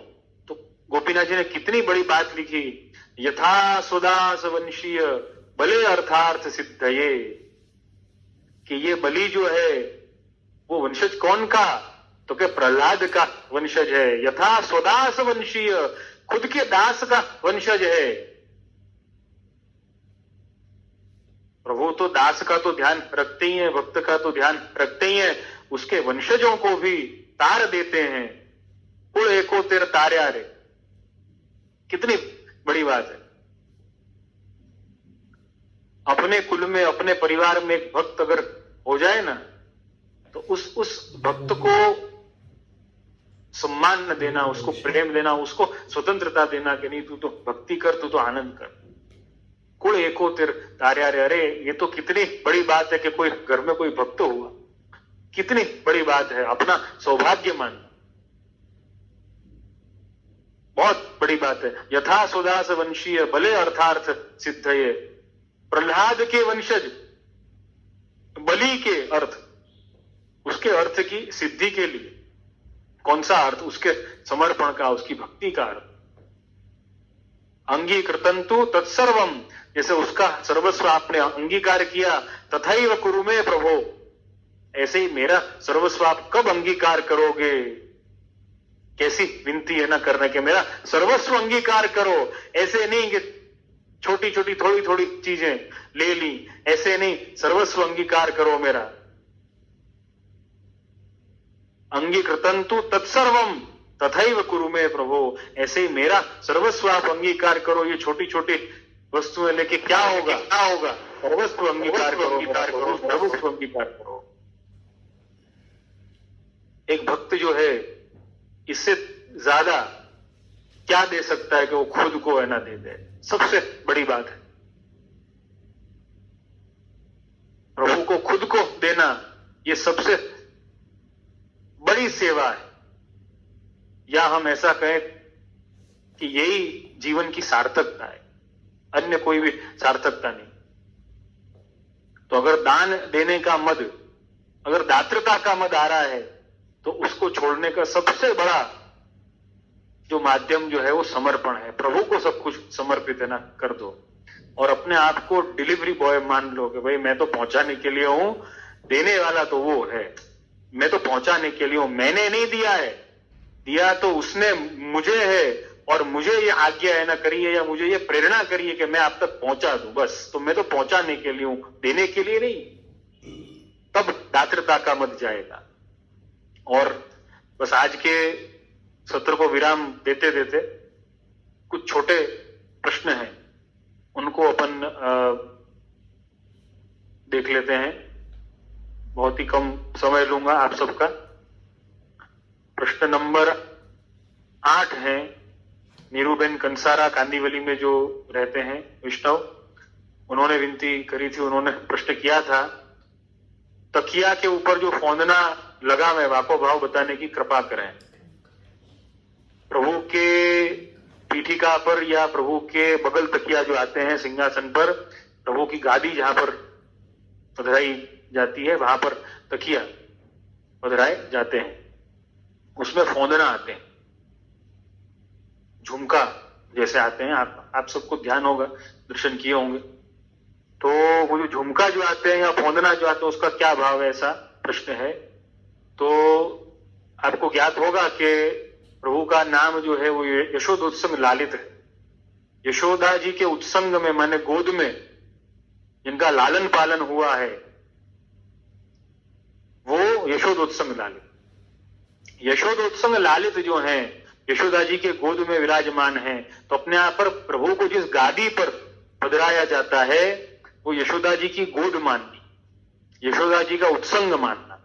तो गोपीनाथ जी ने कितनी बड़ी बात लिखी, यथा सुदास वंशीय बले अर्थार्थ सिद्धये, कि ये बलि जो है वो वंशज कौन का? तो क्या प्रहलाद का वंशज है। यथा स्वदास वंशीय, खुद के दास का वंशज है। प्रभु तो दास का तो ध्यान रखते ही हैं, भक्त का तो ध्यान रखते ही हैं, उसके वंशजों को भी तार देते हैं। कुल एको तिर तार्या रे, कितनी बड़ी बात है। अपने कुल में, अपने परिवार में एक भक्त अगर हो जाए ना, तो उस भक्त को सम्मान देना, उसको प्रेम देना, उसको स्वतंत्रता देना कि नहीं तू तो भक्ति कर, तू तो आनंद कर। कुल एको तिर तार्या रे, अरे ये तो कितनी बड़ी बात है कि कोई घर में कोई भक्त हुआ, कितनी बड़ी बात है, अपना सौभाग्य मानना, बहुत बड़ी बात है। यथा सुदास वंशीय भले अर्थार्थ सिद्धये, प्रहलाद के वंशज बलि के अर्थ, उसके अर्थ की सिद्धि के लिए कौन सा अर्थ? उसके समर्पण का, उसकी भक्ति का अर्थ। अंगीकृतंतु तत्सर्वम, जैसे उसका सर्वस्व आपने अंगीकार किया, तथैव कुरु मे प्रभो, ऐसे ही मेरा सर्वस्व आप कब अंगीकार करोगे? कैसी विनती है ना करने के, मेरा सर्वस्व अंगीकार करो। ऐसे नहीं कि छोटी छोटी थोड़ी थोड़ी चीजें ले ली, ऐसे नहीं, सर्वस्व अंगीकार करो मेरा। अंगीकृतंतु तत्सर्वम तथैव कुरु मे प्रभो, ऐसे ही मेरा सर्वस्व आप अंगीकार करो। ये छोटी छोटी वस्तुएं लेके क्या होगा? सर्वस्व अंगीकार करो, सर्वस्व अंगीकार करो। एक भक्त जो है इससे ज्यादा क्या दे सकता है कि वो खुद को है ना दे दे? सबसे बड़ी बात है प्रभु को खुद को देना, ये सबसे बड़ी सेवा है। या हम ऐसा कहें कि यही जीवन की सार्थकता है, अन्य कोई भी सार्थकता नहीं। तो अगर दान देने का मद, अगर दातृता का मद आ रहा है, तो उसको छोड़ने का सबसे बड़ा जो माध्यम जो है वो समर्पण है। प्रभु को सब कुछ समर्पित है ना कर दो, और अपने आप को डिलीवरी बॉय मान लो कि भाई मैं तो पहुंचाने के लिए हूं, देने वाला तो वो है, मैं तो पहुंचाने के लिए हूं, मैंने नहीं दिया है, दिया तो उसने मुझे है, और मुझे ये आज्ञा है ना करिए, या मुझे ये प्रेरणा करिए कि मैं आप तक पहुंचा दूं, बस। तो मैं तो पहुंचाने के लिए हूं, देने के लिए नहीं। तब दातृता का मत जाएगा। और बस आज के सत्र को विराम देते देते कुछ छोटे प्रश्न हैं, उनको अपन देख लेते हैं। बहुत ही कम समय लूंगा आप सबका। प्रश्न नंबर 8 है, नीरूबेन कंसारा कांदीवली में जो रहते हैं वैष्णव, उन्होंने विनती करी थी, उन्होंने प्रश्न किया था, तकिया के ऊपर जो फौंदना लगा मैं वाको भाव बताने की कृपा करें। प्रभु के पीठिका पर या प्रभु के बगल तकिया जो आते हैं सिंहासन पर, प्रभु की गादी जहां पर पधराई जाती है वहां पर तकिया पधराए जाते हैं, उसमें फौंदना आते हैं, झुमका जैसे आते हैं। आप सबको ध्यान होगा, दर्शन किए होंगे। तो वो जो झुमका जो आते हैं या फौंदना जो आते हैं, उसका क्या भाव है, ऐसा प्रश्न है। तो आपको ज्ञात होगा कि प्रभु का नाम जो है वो यशोदोत्संग लालित है। यशोदा जी के उत्संग में, माने गोद में जिनका लालन पालन हुआ है, वो यशोदोत्संग लालित। यशोदोत्संग लालित जो हैं, यशोदा जी के गोद में विराजमान हैं, तो अपने आप पर प्रभु को जिस गादी पर पधराया जाता है वो यशोदा जी की गोद माननी, यशोदा जी का उत्संग मानना।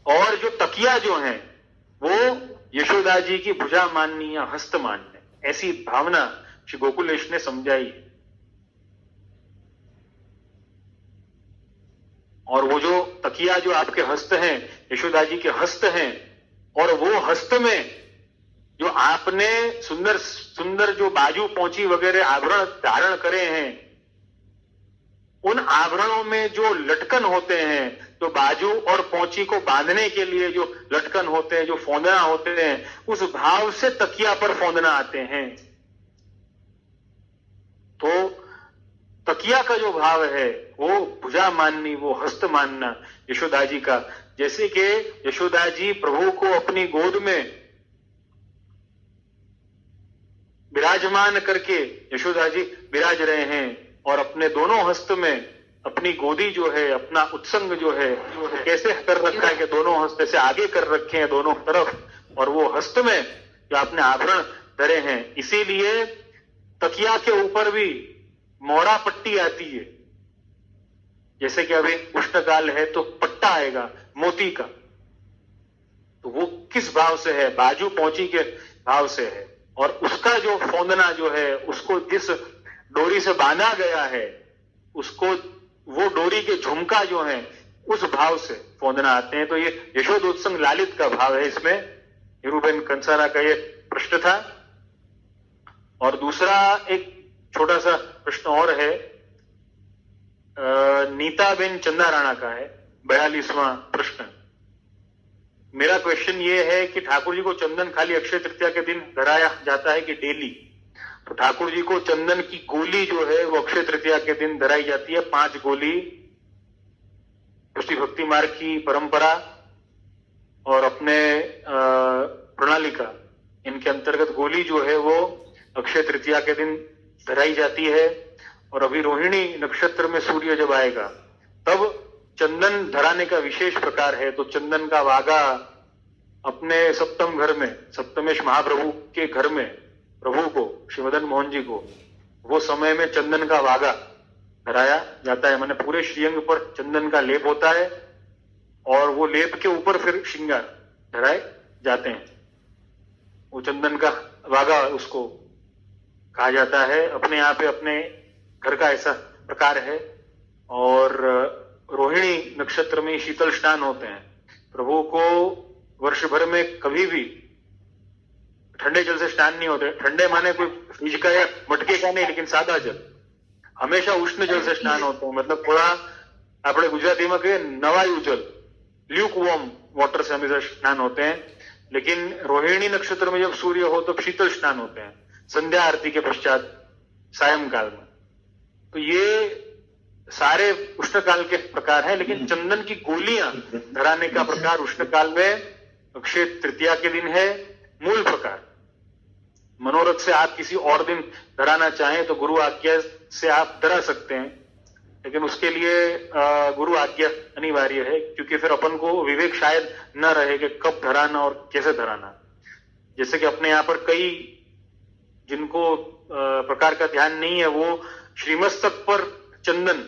और जो तकिया जो है वो यशोदा जी की भुजा माननी या हस्त माननी, ऐसी भावना श्री गोकुलेश ने समझाई है। और वो जो तकिया जो आपके हस्त हैं, यशोदा जी के हस्त हैं, और वो हस्त में जो आपने सुंदर सुंदर जो बाजू पोंची वगैरह आभरण धारण करे हैं, उन आभरणों में जो लटकन होते हैं, जो बाजू और पोंची को बांधने के लिए जो लटकन होते हैं, जो फौंदना होते हैं, उस भाव से तकिया पर फौंदना आते हैं। तो तकिया का जो भाव है वो भुजा माननी, वो हस्त मानना यशोदा जी का। जैसे कि यशोदा जी प्रभु को अपनी गोद में विराजमान करके यशोदा जी विराज रहे हैं, और अपने दोनों हस्त में अपनी गोदी जो है, अपना उत्संग जो है कैसे कर रखा है कि दोनों हस्त से आगे कर रखे हैं दोनों तरफ, और वो हस्त में जो आपने आभरण धरे हैं। इसीलिए तकिया के ऊपर भी मोड़ा पट्टी आती है। जैसे कि अभी उष्णकाल है तो पट्टा आएगा मोती का, तो वो किस भाव से है? बाजू पहुंची के भाव से है। और उसका जो फौंदना जो है, उसको जिस डोरी से बांधा गया है, उसको वो डोरी के झुमका जो है उस भाव से फौंदना आते हैं। तो ये यशोदोत्संग लालित का भाव है इसमें। नीरूबेन कंसारा का ये प्रश्न था। और दूसरा एक छोटा सा प्रश्न और है, नीताबेन चंदा राणा का है, 42वां प्रश्न। मेरा क्वेश्चन ये है कि ठाकुर जी को चंदन खाली अक्षय तृतीया के दिन धराया जाता है कि डेली? तो ठाकुर जी को चंदन की गोली जो है वो अक्षय तृतीया के दिन धराई जाती है, 5 गोली। पुष्टि भक्ति मार्ग की परंपरा और अपने प्रणाली का, इनके अंतर्गत गोली जो है वो अक्षय तृतीया के दिन धराई जाती है। और अभी रोहिणी नक्षत्र में सूर्य जब आएगा तब चंदन धराने का विशेष प्रकार है। तो चंदन का वागा अपने सप्तम घर में, सप्तमेश महाप्रभु के घर में प्रभु को, श्री मदन मोहन जी को, वो समय में चंदन का वागा धराया जाता है। माने पूरे श्रीअंग पर चंदन का लेप होता है और वो लेप के ऊपर फिर श्रृंगार धराए जाते हैं। वो चंदन का वागा उसको कहा जाता है। अपने यहाँ पे अपने घर का ऐसा प्रकार है। और रोहिणी नक्षत्र में शीतल स्नान होते हैं। प्रभु को वर्ष भर में कभी भी ठंडे जल से स्नान नहीं होते। ठंडे माने कोई फ्रिज का या मटके का नहीं, लेकिन सादा जल, हमेशा उष्ण जल से स्नान होते हैं। मतलब थोड़ा આપણે ગુજરાતીમાં કહીએ નવાયું जल, લ્યુક वॉर्म वाटर से हमेशा स्नान होते हैं। लेकिन रोहिणी नक्षत्र में जब सूर्य हो तो शीतल स्नान होते हैं संध्या आरती के पश्चात सायंकाल में। तो ये सारे उष्णकाल के प्रकार हैं। लेकिन चंदन की गोलियां धराने का प्रकार उष्णकाल में अक्षय तृतीया के दिन है। मूल प्रकार मनोरथ से आप किसी और दिन धराना चाहें तो गुरु आज्ञा से आप धरा सकते हैं, लेकिन उसके लिए गुरु आज्ञा अनिवार्य है, क्योंकि फिर अपन को विवेक शायद न रहे कि कब धराना और कैसे धराना। जैसे कि अपने यहाँ पर कई जिनको प्रकार का ध्यान नहीं है वो श्रीमस्तक पर चंदन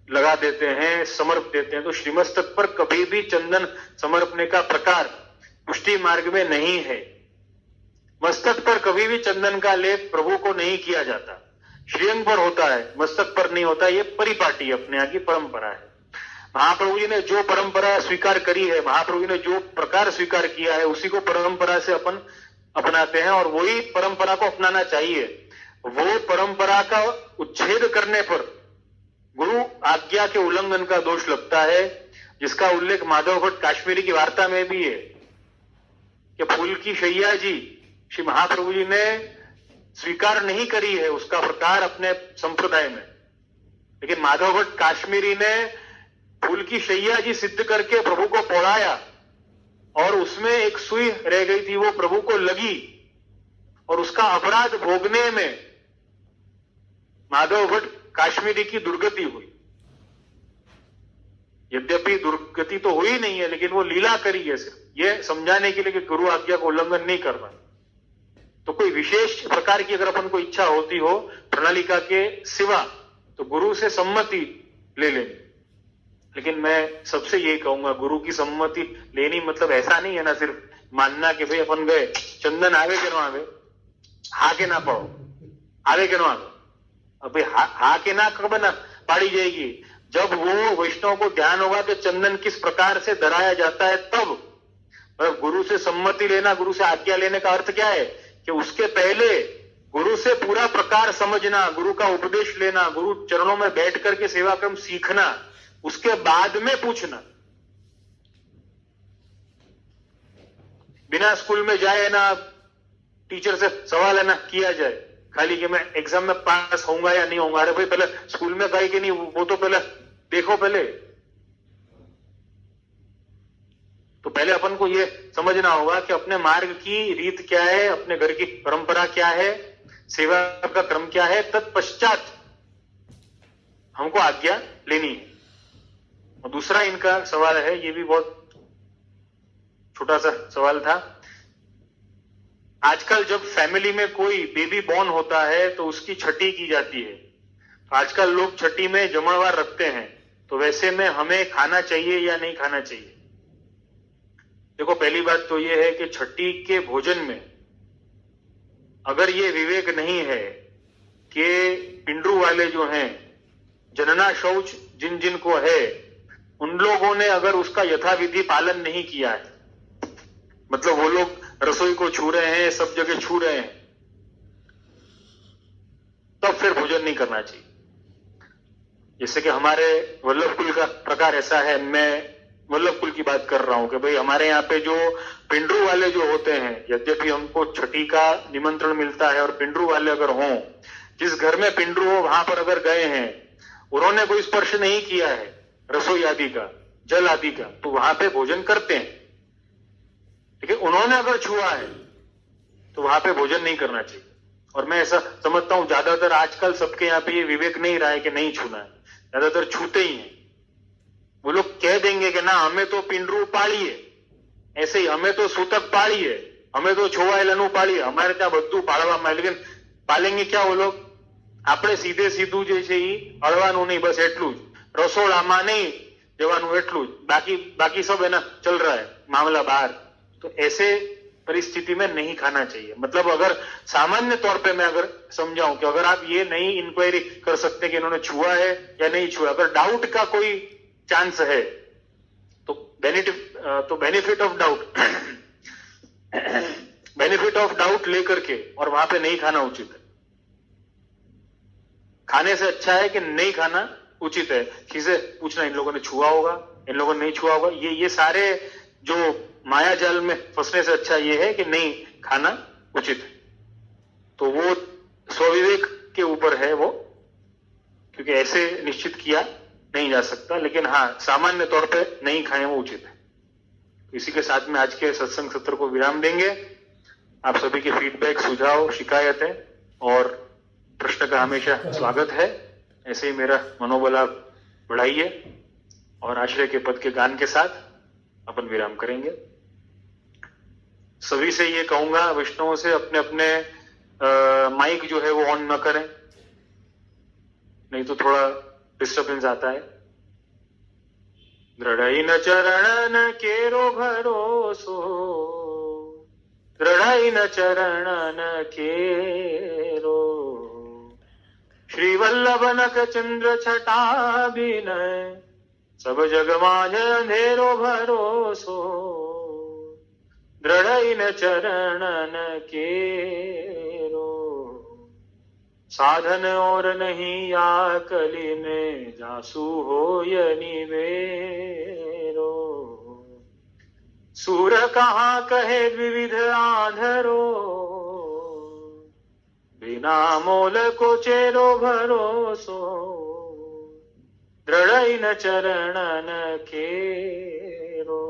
लगा देते हैं, समर्प देते हैं। तो श्रीमस्तक पर कभी भी चंदन समर्पने का प्रकार पुष्टि मार्ग में नहीं है। मस्तक पर कभी भी चंदन का लेप प्रभु को नहीं किया जाता, श्रीअंग पर होता है, मस्तक पर नहीं होता। ये परिपाटी अपने यहाँ की परंपरा है। महाप्रभु जी ने जो परंपरा स्वीकार करी है, महाप्रभु जी ने जो प्रकार स्वीकार किया है, उसी को परंपरा से अपन अपनाते हैं और वही परंपरा को अपनाना चाहिए। वो परंपरा का उच्छेद करने पर गुरु आज्ञा के उल्लंघन का दोष लगता है, जिसका उल्लेख माधव भट्ट काश्मीरी की वार्ता में भी है कि फूल की शैया जी श्री महाप्रभु जी ने स्वीकार नहीं करी है उसका प्रकार अपने संप्रदाय में, लेकिन माधव भट्ट काश्मीरी ने फूल की शैया जी सिद्ध करके प्रभु को पौड़ाया और उसमें एक सुई रह गई थी, वो प्रभु को लगी और उसका अपराध भोगने में माधव भट्ट काश्मीरी की दुर्गति हुई। यद्यपि दुर्गति तो हुई नहीं है, लेकिन वो लीला करी है सिर्फ ये समझाने के लिए कि गुरु आज्ञा को उल्लंघन नहीं करना। तो कोई विशेष प्रकार की अगर अपन को इच्छा होती हो प्रणालिका के सिवा तो गुरु से सम्मति ले लेनी। लेकिन मैं सबसे यही कहूंगा, गुरु की सम्मति लेनी मतलब ऐसा नहीं है ना सिर्फ मानना कि भाई अपन गए चंदन आवे के ना आवे, हा के ना पड़ो, आवे के ना आवे। अब हा के ना कब ना पाड़ी जाएगी, जब वो वैष्णव को ध्यान होगा कि चंदन किस प्रकार से धराया जाता है तब। मतलब गुरु से सम्मति लेना, गुरु से आज्ञा लेने का अर्थ क्या है कि उसके पहले गुरु से पूरा प्रकार समझना, गुरु का उपदेश लेना, गुरु चरणों में बैठ करके सेवा क्रम सीखना, उसके बाद में पूछना। बिना स्कूल में जाए ना टीचर से सवाल है ना किया जाए खाली कि मैं एग्जाम में पास होऊंगा या नहीं होऊंगा। अरे भाई पहले स्कूल में गए कि नहीं वो तो पहले देखो। पहले तो पहले अपन को ये समझना होगा कि अपने मार्ग की रीत क्या है, अपने घर की परंपरा क्या है, सेवा का क्रम क्या है, तत्पश्चात हमको आज्ञा लेनी है। और दूसरा इनका सवाल है, ये भी बहुत छोटा सा सवाल था। आजकल जब फैमिली में कोई बेबी बॉर्न होता है तो उसकी छठी की जाती है। आजकल लोग छठी में जमणवार रखते हैं, तो वैसे में हमें खाना चाहिए या नहीं खाना चाहिए? देखो, पहली बात तो ये है कि छठी के भोजन में अगर ये विवेक नहीं है कि पिंडरू वाले जो हैं, जनना शौच जिन जिन को है, उन लोगों ने अगर उसका यथाविधि पालन नहीं किया है, मतलब वो लोग रसोई को छू रहे हैं, सब जगह छू रहे हैं, तब फिर भोजन नहीं करना चाहिए। जैसे कि हमारे वल्लभ कुल का प्रकार ऐसा है, मैं वल्लभ कुल की बात कर रहा हूं कि भाई हमारे यहाँ पे जो पिंडरू वाले जो होते हैं, यद्यपि हमको छठी का निमंत्रण मिलता है और पिंडरू वाले अगर हों, जिस घर में पिंडरू हो वहां पर अगर गए हैं, उन्होंने कोई स्पर्श नहीं किया है रसोई आदि का, जल आदि का, तो वहां पे भोजन करते हैं। ठीक है, उन्होंने अगर छुआ है तो वहां पे भोजन नहीं करना चाहिए। और मैं ऐसा समझता हूं ज्यादातर आजकल सबके यहाँ पे ये विवेक नहीं रहा है कि नहीं छूना है, ज्यादातर छूते ही हैं। वो लोग कह देंगे कि ना हमें तो पिंडरू पाड़ी है, ऐसे ही हमें तो सूतक पाड़ी है, हमें तो छोवाયેલાનું પાળી, અમારે ત્યાં બધું પાળવામાં, लेकिन પાલેंगे क्या वो लोग? આપણે सीधे सीधू જે છે એ અળવાનું नहीं, बस એટલું જ, રસોડામાં नहीं જવાનું એટલું જ, बाकी सब है ना चल रहा है मामला बाहर। तो ऐसे परिस्थिति में नहीं खाना चाहिए। मतलब अगर सामान्य तौर पे मैं अगर समझाऊं कि अगर आप ये नहीं इंक्वायरी कर सकते कि इन्होंने छुआ है या नहीं छुआ, अगर डाउट का कोई चांस है तो बेनिफिट ऑफ डाउट लेकर के और वहां पे नहीं खाना उचित है। खाने से अच्छा है कि नहीं खाना उचित है। किसे पूछना इन लोगों ने छुआ होगा, इन लोगों ने नहीं छुआ होगा, ये सारे जो माया जाल में फंसने से अच्छा ये है कि नहीं खाना उचित है। तो वो स्वविवेक के ऊपर है वो, क्योंकि ऐसे निश्चित किया नहीं जा सकता, लेकिन हाँ सामान्य तौर पे नहीं खाएं वो उचित है। इसी के साथ में आज के सत्संग सत्र को विराम देंगे। आप सभी के फीडबैक, सुझाव, शिकायतें और प्रश्न का हमेशा स्वागत है। ऐसे ही मेरा मनोबल आप बढ़ाइए और आश्रय के पद के गान के साथ अपन विराम करेंगे। सभी से ये कहूंगा, वैष्णवों से अपने अपने माइक जो है वो ऑन न करें, नहीं तो थोड़ा डिस्टर्बेंस आता है। दृढ़ चरण केरो भरोसो, दृढ़ चरण केरो, श्री वल्लभ नख चंद्र छटा बिनय, सब जग माझ अंधेरो भरोसो, दृढ़ चरण केरो, साधन और नहीं या कली में, जासु हो निवेरो, सूर कहाँ कहे विविध आधरो, बिना मोल को चेरो भरोसो, दृढ़ चरण केरो,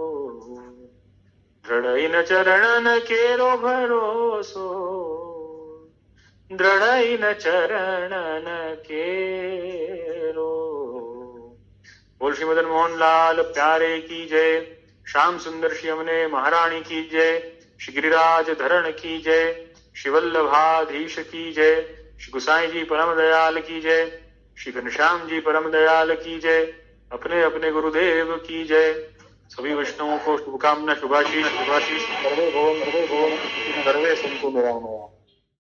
दृढ़ चरण केरो भरोसो, दृढ़ चरण केरो। बोल श्री मदन मोहन लाल प्यारे की जय, श्याम सुंदर श्री यमुने महारानी की जय, श्री गिरिराज धरण की जय, श्री वल्लभाधीश की जय, श्री गुसाई जी परम दयाल की जय, श्री घनश्याम जी परम दयाल की जय, अपने अपने गुरुदेव की जय। सभी वैष्णवों को शुभकामना, शुभाशीष, सर्वे भवन सर्वे संतो निरामया।